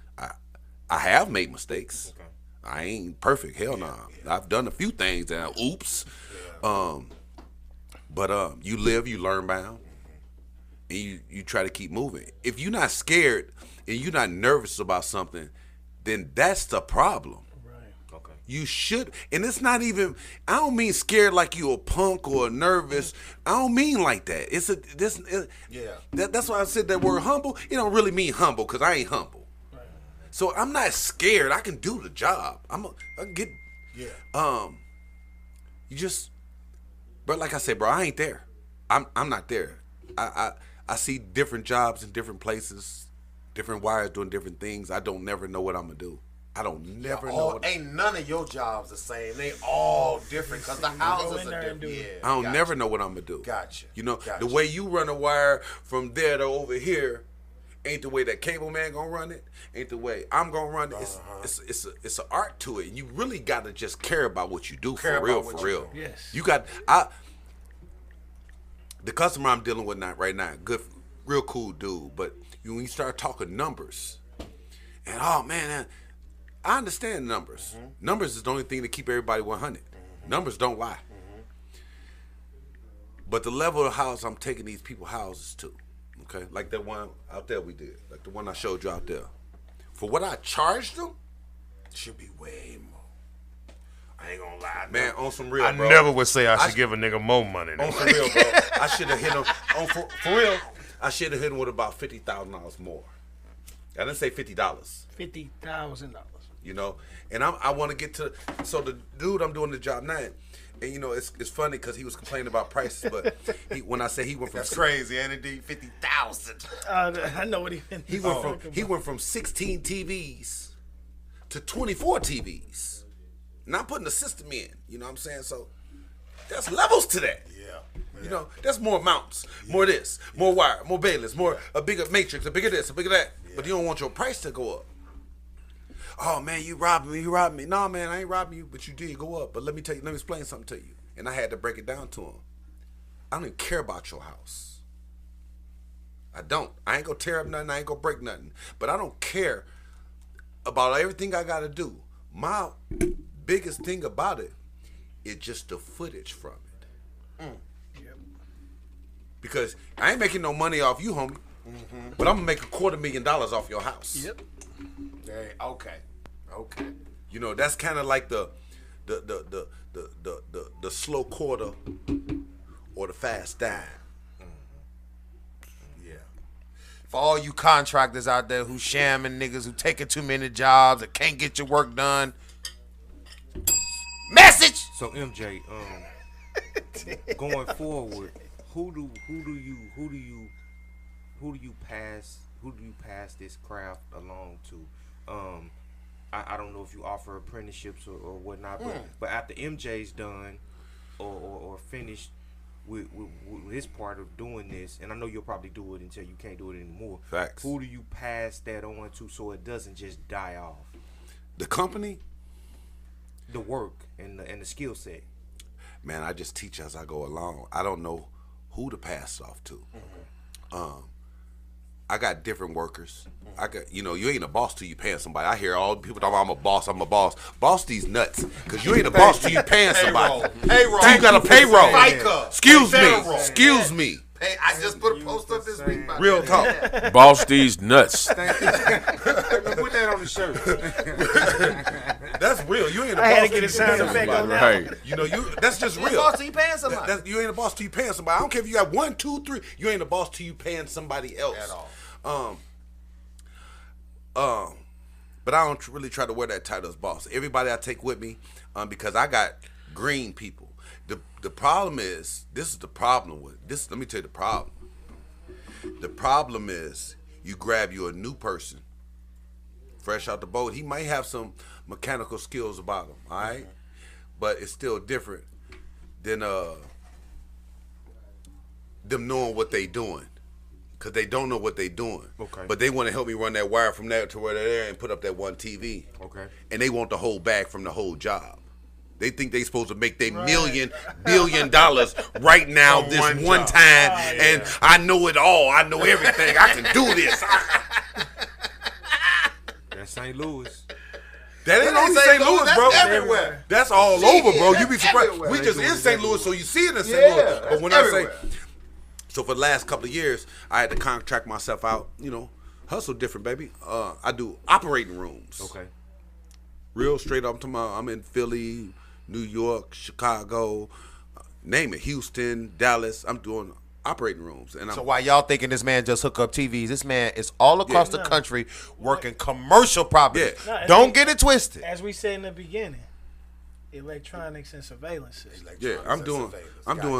I have made mistakes. Okay. I ain't perfect. Hell no. I've done a few things that oops. But you live, you learn bound. and you try to keep moving. If you're not scared and you're not nervous about something, then that's the problem. Okay. You should, and it's not even. I don't mean scared like you a punk or nervous. I don't mean like that. That's why I said that word humble. It don't really mean humble because I ain't humble. Right. So I'm not scared. I can do the job. I can get. Yeah. You just, bro. Like I said, bro, I ain't there. I'm not there. I see different jobs in different places, different wires doing different things. I don't never know what I'm gonna do. I don't never know. Ain't none of your jobs the same. They all different because the houses are different. Yeah, I don't never know what I'm gonna do. Gotcha. You know, the way you run a wire from there to over here ain't the way that cable man gonna run it. Ain't the way I'm gonna run it. It's an art to it. And you really gotta just care about what you do for real. Yes. You got the customer I'm dealing with right now, good, real cool dude. But when you start talking numbers, and oh man. I understand numbers. Mm-hmm. Numbers is the only thing that keep everybody 100. Mm-hmm. Numbers don't lie. Mm-hmm. But the level of house I'm taking these people houses to, okay, like that one out there we did, like the one I showed you out there. For what I charged them, should be way more. I ain't gonna lie, man. On some real, I bro. never would say I should give a nigga more money. On some real, bro. I should have hit him for real. I should have hit him with about $50,000 more. I didn't say $50. $50,000. You know, and I want to get to. So the dude I'm doing the job now, and you know it's funny because he was complaining about prices, but when I say he went from that's crazy, ain't it? D 50,000. I know what he went from 16 TVs to 24 TVs. Not putting the system in. You know what I'm saying? So there's levels to that. Yeah. You know, there's more mounts, more this, more wire, more bailiffs, a bigger matrix, a bigger this, a bigger that. Yeah. But you don't want your price to go up. Oh man, you robbed me. No man, I ain't robbing you, but you did go up. But let me explain something to you. And I had to break it down to him. I don't even care about your house. I don't. I ain't gonna tear up nothing, I ain't gonna break nothing. But I don't care about everything I gotta do. My biggest thing about it is just the footage from it. Yep. Because I ain't making no money off you, homie. Mm-hmm. But I'm gonna make $250,000 off your house. Yep. Okay. You know, that's kind of like the slow quarter or the fast dime. Yeah. For all you contractors out there who shamming niggas who taking too many jobs and can't get your work done. Message. So MJ, going forward, who do you pass this craft along to? I don't know if you offer apprenticeships or whatnot, but after MJ's done or finished with his part of doing this, and I know you'll probably do it until you can't do it anymore. Facts. Who do you pass that on to so it doesn't just die off? The company? The work and the skill set. Man, I just teach as I go along. I don't know who to pass it off to. Mm-hmm. I got different workers. I got, you ain't a boss till you paying somebody. I hear all people talking about I'm a boss. Boss these nuts. Because you ain't a boss till you paying somebody. Payroll. Till you got a payroll. FICA. Excuse me. Hey, I just put a post up this week. Real talk. Boss these nuts. Put that on the shirt. That's real. You ain't a boss. I had to get a sound effect on that. Right. That's just real. You boss till you paying somebody. You ain't a boss till you paying somebody. I don't care if you got 1, 2, 3. You ain't a boss till you paying somebody else. At all. But I don't really try to wear that title as boss. Everybody I take with me, because I got green people. The problem is, this is the problem with this. Let me tell you the problem. The problem is you grab you a new person, fresh out the boat. He might have some mechanical skills about him, all right? But it's still different than them knowing what they doing. Because they don't know what they doing. Okay. But they want to help me run that wire from there to where they're there and put up that one TV. Okay. And they want the whole bag from the whole job. They think they supposed to make their billion dollars right now From this one time. And I know it all. I know everything. I can do this. That's St. Louis. That ain't only St. Louis, bro. That's everywhere. That's all over, bro. You be surprised. Everywhere. We just in St. Louis, so you see it in St. Louis. But when I say, So for the last couple of years, I had to contract myself out. Hustle different, baby. I do operating rooms. Okay. Real straight up. I'm in Philly, New York, Chicago, name it, Houston, Dallas. I'm doing operating rooms. And So while y'all thinking this man just hook up TVs, this man is all across the country working commercial properties. Yeah. Don't get it twisted. As we said in the beginning, electronics and surveillance systems. Yeah, I'm doing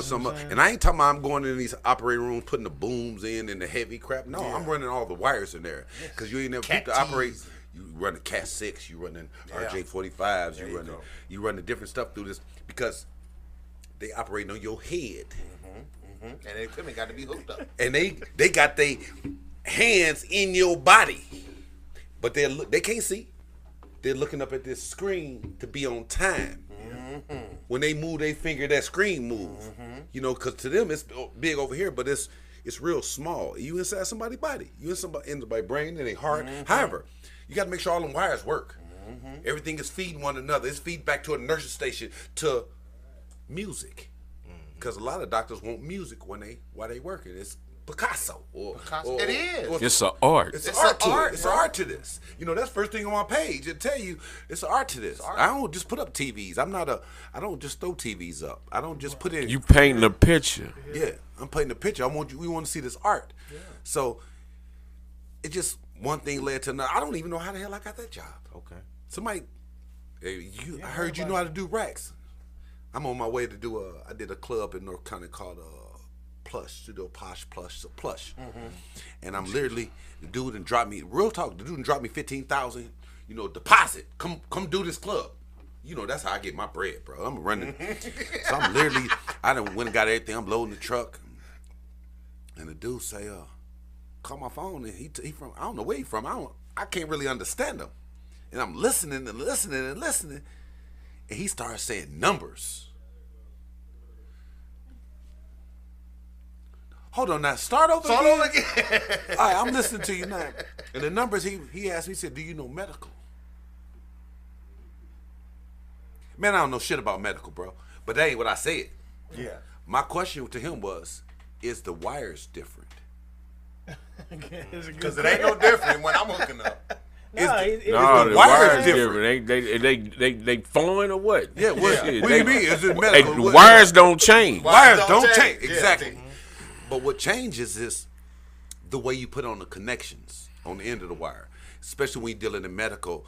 some, and I ain't talking about I'm going in these operating rooms, putting the booms in the heavy crap. No, I'm running all the wires in there because you ain't never Cat to operate. Ts. You running Cat 6, you running RJ45s, you running different stuff through this because they operating on your head, And the equipment got to be hooked up. and they got their hands in your body, but they can't see. They're looking up at this screen to be on time. When they move their finger, that screen move. Because to them it's big over here, but it's real small. You inside somebody's body. You in somebody's brain and their heart. However, you got to make sure all them wires work. Everything is feeding one another. It's feed back to a nursery station to music. Because a lot of doctors want music while they working. It's Picasso. It is. It's an art. It's an art to it. It's an art to this. That's first thing on my page. It'll tell you it's an art to this. I don't just put up TVs. I don't just throw TVs up. I don't just put in. You painting a picture. Yeah, I'm painting a picture. We want to see this art. Yeah. So it just one thing led to another. I don't even know how the hell I got that job. Okay. Somebody, I heard you know how to do racks. I'm on my way to I did a club in North Carolina called Plush, to do a Plush. And I'm literally, the dude dropped me, real talk, the dude dropped me $15,000, deposit. Come do this club. That's how I get my bread, bro. I'm running. So I'm literally, I done went and got everything. I'm loading the truck. And the dude say, call my phone. And he from, I don't know where he from. I can't really understand him. And I'm listening. And he started saying numbers. Hold on now. Start over again. All right, I'm listening to you now. And the numbers he asked me, he said, do you know medical? Man, I don't know shit about medical, bro. But that ain't what I said. Yeah. My question to him was, is the wires different? Because it ain't no different when I'm hooking up. No, the wires different. They flowing or what? Yeah, what do you mean? Is it Hey, medical? the wires don't change. Wires don't change. Yeah. Exactly. But what changes is the way you put on the connections on the end of the wire. Especially when you're dealing in medical,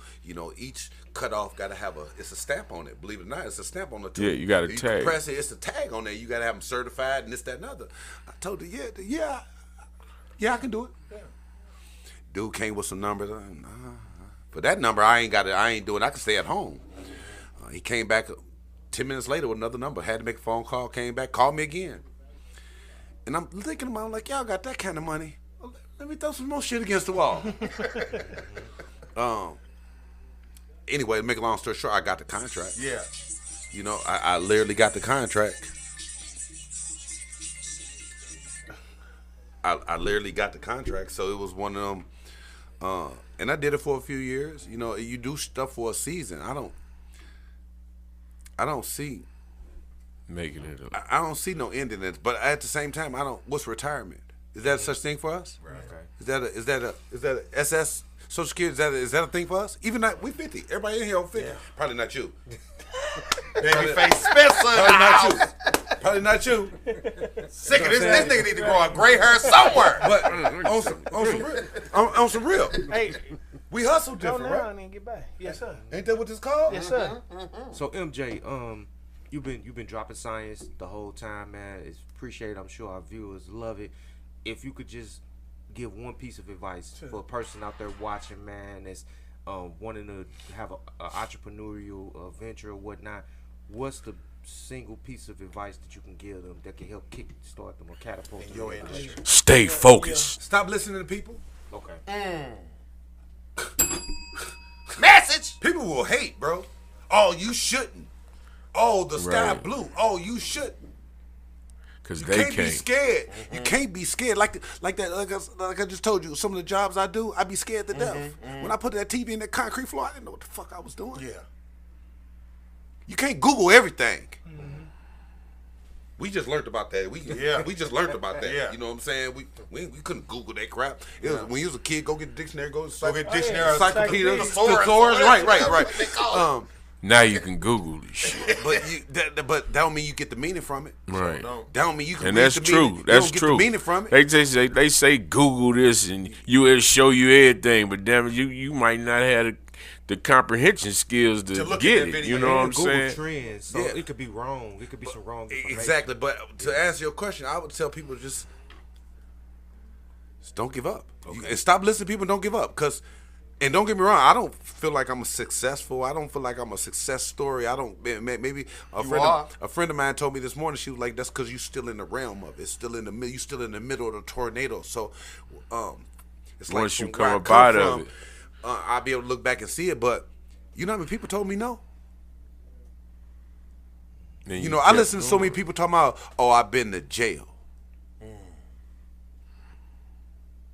each cutoff got to have it's a stamp on it. Believe it or not, it's a stamp on the tube. Yeah, you got a tag. Press it, it's a tag on there. You got to have them certified and this, that, and other. I told her, yeah, I can do it. Yeah. Dude came with some numbers. For that number, I ain't doing it. I can stay at home. He came back 10 minutes later with another number. Had to make a phone call, came back, called me again. And I'm thinking about, I'm like, y'all got that kind of money. Well, let me throw some more shit against the wall. Anyway, to make a long story short, I got the contract. Yeah. I literally got the contract. I literally got the contract, so it was one of them. And I did it for a few years. You do stuff for a season. I don't see making it up. I don't see no end in it. But at the same time, what's retirement? Is that such thing for us? Right. Okay. Is that a SS Social Security? Is that a thing for us? Even not we 50. Everybody in here over 50. Yeah. Probably not you. Babyface Spencer. Probably not you. Probably not you. Sick of this. This nigga need to grow a gray hair somewhere. But on some real. Hey, we hustle different, go now right? and then get back. Yes, sir. Ain't that what this called? Yes, sir. So MJ, you've been dropping science the whole time, man. It's appreciated. I'm sure our viewers love it. If you could just give one piece of advice for a person out there watching, man, that's wanting to have a entrepreneurial venture or whatnot, what's the single piece of advice that you can give them that can help kickstart them or catapult them in your industry? Stay focused. Stop listening to people. Okay. Message. People will hate, bro. Oh, you shouldn't. Oh, the sky Right. blue. Oh, you shouldn't. Because You they can't be scared. You can't be scared like that. Like I just told you, some of the jobs I do, I be scared to death. When I put that TV in that concrete floor, I didn't know what the fuck I was doing. Yeah. You can't Google everything. We just learned about that. We just learned about that. Yeah. You know what I'm saying? We couldn't Google that crap. It was, when you was a kid, go get a dictionary, go get dictionary, encyclopedia, thesaurus. thesaurus. Right. Now you can Google this shit. But that don't mean you get the meaning from it. Right. That don't mean you can. And read that's the true. Meaning. You That's don't true. Get the meaning from it. They say Google this and it'll show you everything, but damn it, you might not have the comprehension skills to look get at that it. video. You know what I'm Google saying? trends, so Yeah. it could be wrong. It could be some wrong information. Exactly. But to answer your question, I would tell people just don't give up. And stop listening to people. Don't give up. And don't get me wrong, I don't feel like I'm successful. I don't feel like I'm a success story. I don't. Maybe a friend of mine told me this morning. She was like, "That's because you still in the realm of it. It's still in the you still in the middle of the tornado." So, it's like Once you from come where I up come out of from, it. I'll be able to look back and see it. But you know how many people told me no? Then You know, I kept listen to so many going. people talking about, "Oh, I've been to jail.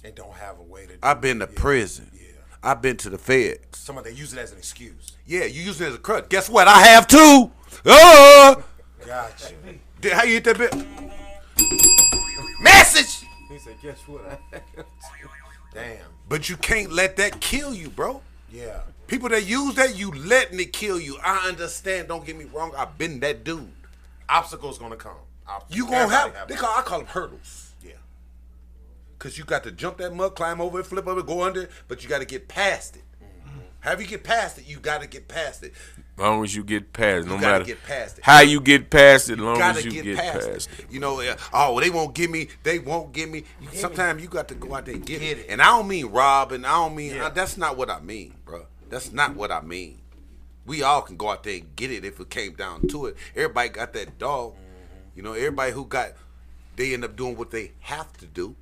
They don't have a way to do I've been to it. prison. Yeah. I've been to the feds." Some of they use it as an excuse. Yeah, you use it as a crutch. Guess what? I have too. Gotcha. How you hit that bit? Message. He said, "Guess what?" Damn. But you can't let that kill you, bro. Yeah. People that use that, you letting it kill you. I understand. Don't get me wrong. I've been that dude. Obstacles gonna come. You gonna Everybody have. them. I call them hurdles. Yeah. Cause you got to jump that mud, climb over it, flip over it, go under it. But you got to get past it. However you get past it, you got to get past it. As long as you get past, no You gotta matter get past it. how you get past it, as long Gotta as you get past it. You know, they won't give me. They won't give me. Sometimes you got to go out there and get it. And I don't mean rob, and I don't mean that's not what I mean, bro. That's not what I mean. We all can go out there and get it if it came down to it. Everybody got that dog. You know, everybody who got, they end up doing what they have to do.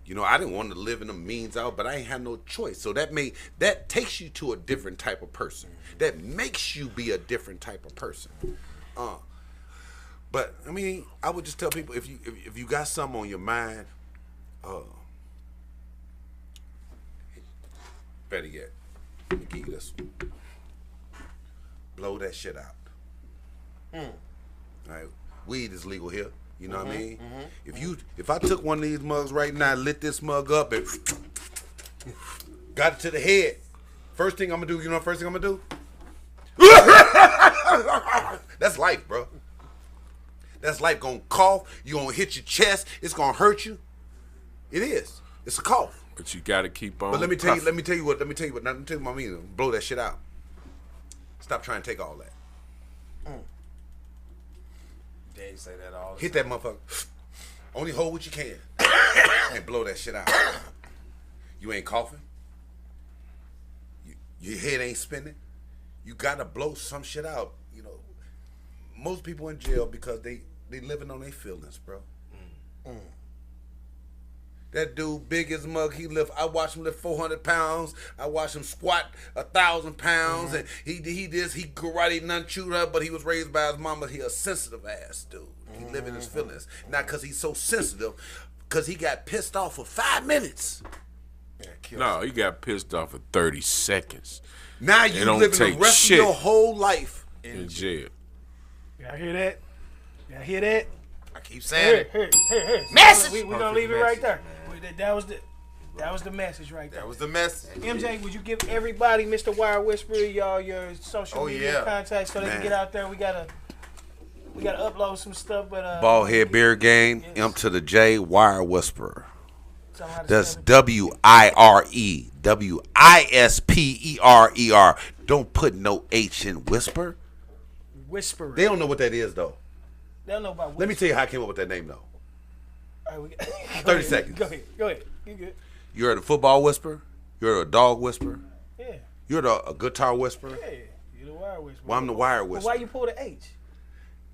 You know, I didn't want to live in the means out, but I ain't have no choice. So that takes you to a different type of person. That makes you be a different type of person. But I mean, I would just tell people if you got something on your mind, better yet, let me give you this one. Blow that shit out. All right, weed is legal here. You know what I mean? If I took one of these mugs right now, lit this mug up and got it to the head, first thing I'm gonna do, you know what first thing I'm gonna do? That's life, bro. That's life. Gonna cough, you gonna hit your chest, it's gonna hurt you. It is. It's a cough. But you got to keep on. But let me tell you what my meaning. Blow that shit out. Stop trying to take all that. They say that all the Hit that motherfucker. Only hold what you can. And blow that shit out. You ain't coughing. Your head ain't spinning. You gotta blow some shit out. You know, most people in jail because they living on their feelings, bro. That dude, big as mug, I watched him lift 400 pounds. I watched him squat 1,000 pounds. And he karate nunchu'd up, but he was raised by his mama. He a sensitive ass dude. He living his feelings. Not because he's so sensitive, because he got pissed off for 5 minutes. No, he got pissed off for 30 seconds Now It you don't living the take rest shit. of your whole life. in jail. Y'all hear that? Y'all hear that? I keep saying Here, it. here. Message! We gonna leave it right there. That was the message right there. That was the message. MJ, would you give everybody, Mr. Wire Whisperer, y'all your social media contacts so they can get out there? We gotta upload some stuff, but Ballhead Beer Game, M to the J, Wire Whisperer. somehow to That's spell WIREWISPERER. Don't put no H in whisper. it. Whisperer. They don't know what that is though. They don't know about. Let me tell you how I came up with that name though. All right, 30 seconds. Go ahead. You good? You're the football whisperer. You're a dog whisperer. Yeah. You're a guitar whisperer. Yeah. You the Wire Whisperer. Well, I'm the wire But why whisperer. you pull the H?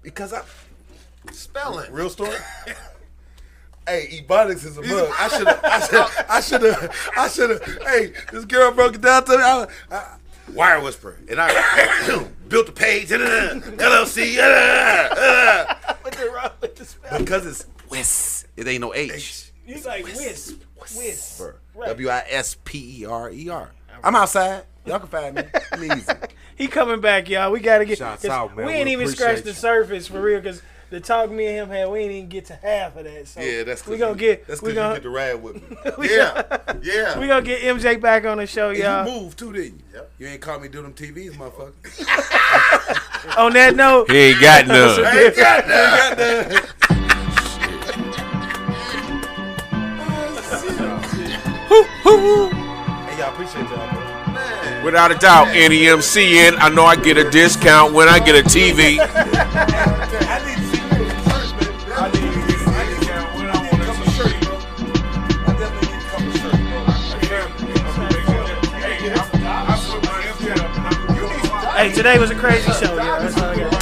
Because I Spelling. real story. Hey, Ebonics is a mug. I should have. Hey, this girl broke it down to me. Wire whisperer, and I built the page. LLC. What's wrong with the spelling? Because it's whis. It ain't no H. You like Wisp. Right. WISPERER. I'm outside. Y'all can find me. I'm easy. He coming back, y'all. We gotta get. Shouts 'cause out, man. We ain't We even appreciate scratched the you. surface for real, because the talk me and him had, we ain't even get to half of that. So Yeah, that's we gonna get. That's we because you gonna get to ride with me. Yeah. we gonna get MJ back on the show, And y'all. you moved too, didn't you? Yep. You ain't caught me do them TVs, motherfucker. On that note, He ain't got none. I ain't got none. Hey, y'all appreciate y'all, bro. Man. Without a doubt, NEMCN, I know I get a discount when I get a TV. I need to see you in church, baby. I need to get a discount when I want to come to church, bro. I definitely need to come to church, bro. hey, today was a crazy show, yeah. That's all I got.